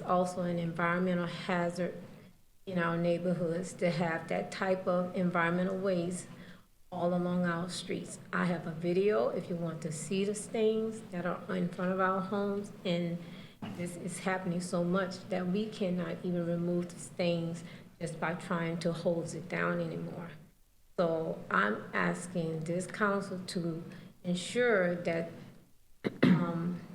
also an environmental hazard in our neighborhoods to have that type of environmental waste all along our streets. I have a video if you want to see the stains that are in front of our homes, and this is happening so much that we cannot even remove the stains just by trying to hose it down anymore. So I'm asking this council to ensure that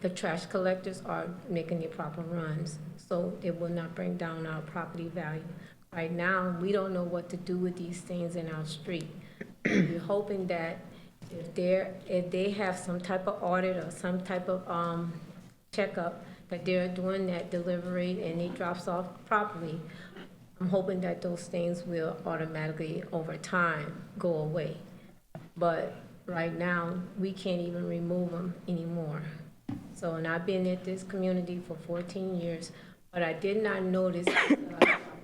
the trash collectors are making the proper runs so it will not bring down our property value. Right now, we don't know what to do with these things in our street. We're hoping that if they have some type of audit or some type of checkup, that they're doing that delivery and it drops off properly. I'm hoping that those things will automatically, over time, go away. But right now, we can't even remove them anymore. So, and I've been at this community for 14 years, but I did not notice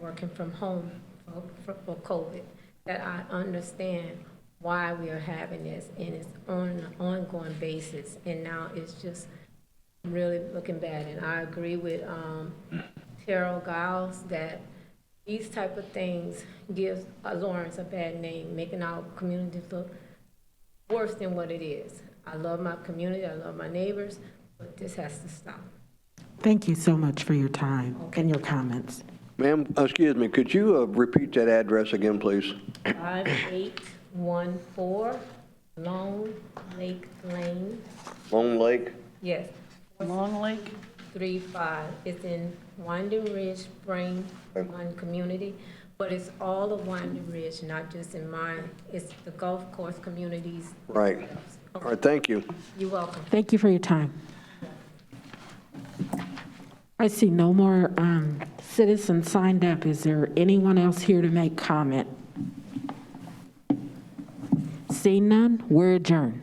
working from home for COVID, that I understand why we are having this, and it's on an ongoing basis, and now it's just really looking bad. And I agree with Terrell Giles that these type of things give Lawrence a bad name, making our community look worse than what it is. I love my community, I love my neighbors, but this has to stop. Thank you so much for your time and your comments. Ma'am, excuse me, could you repeat that address again, please? 5814 Long Lake Lane. Long Lake? Yes. Long Lake? 35. It's in Winding Ridge, Spring Run Community, but it's all of Winding Ridge, not just in mine. It's the golf course communities. Right. All right, thank you. You're welcome. Thank you for your time. I see no more citizens signed up. Is there anyone else here to make comment? Seeing none, we're adjourned.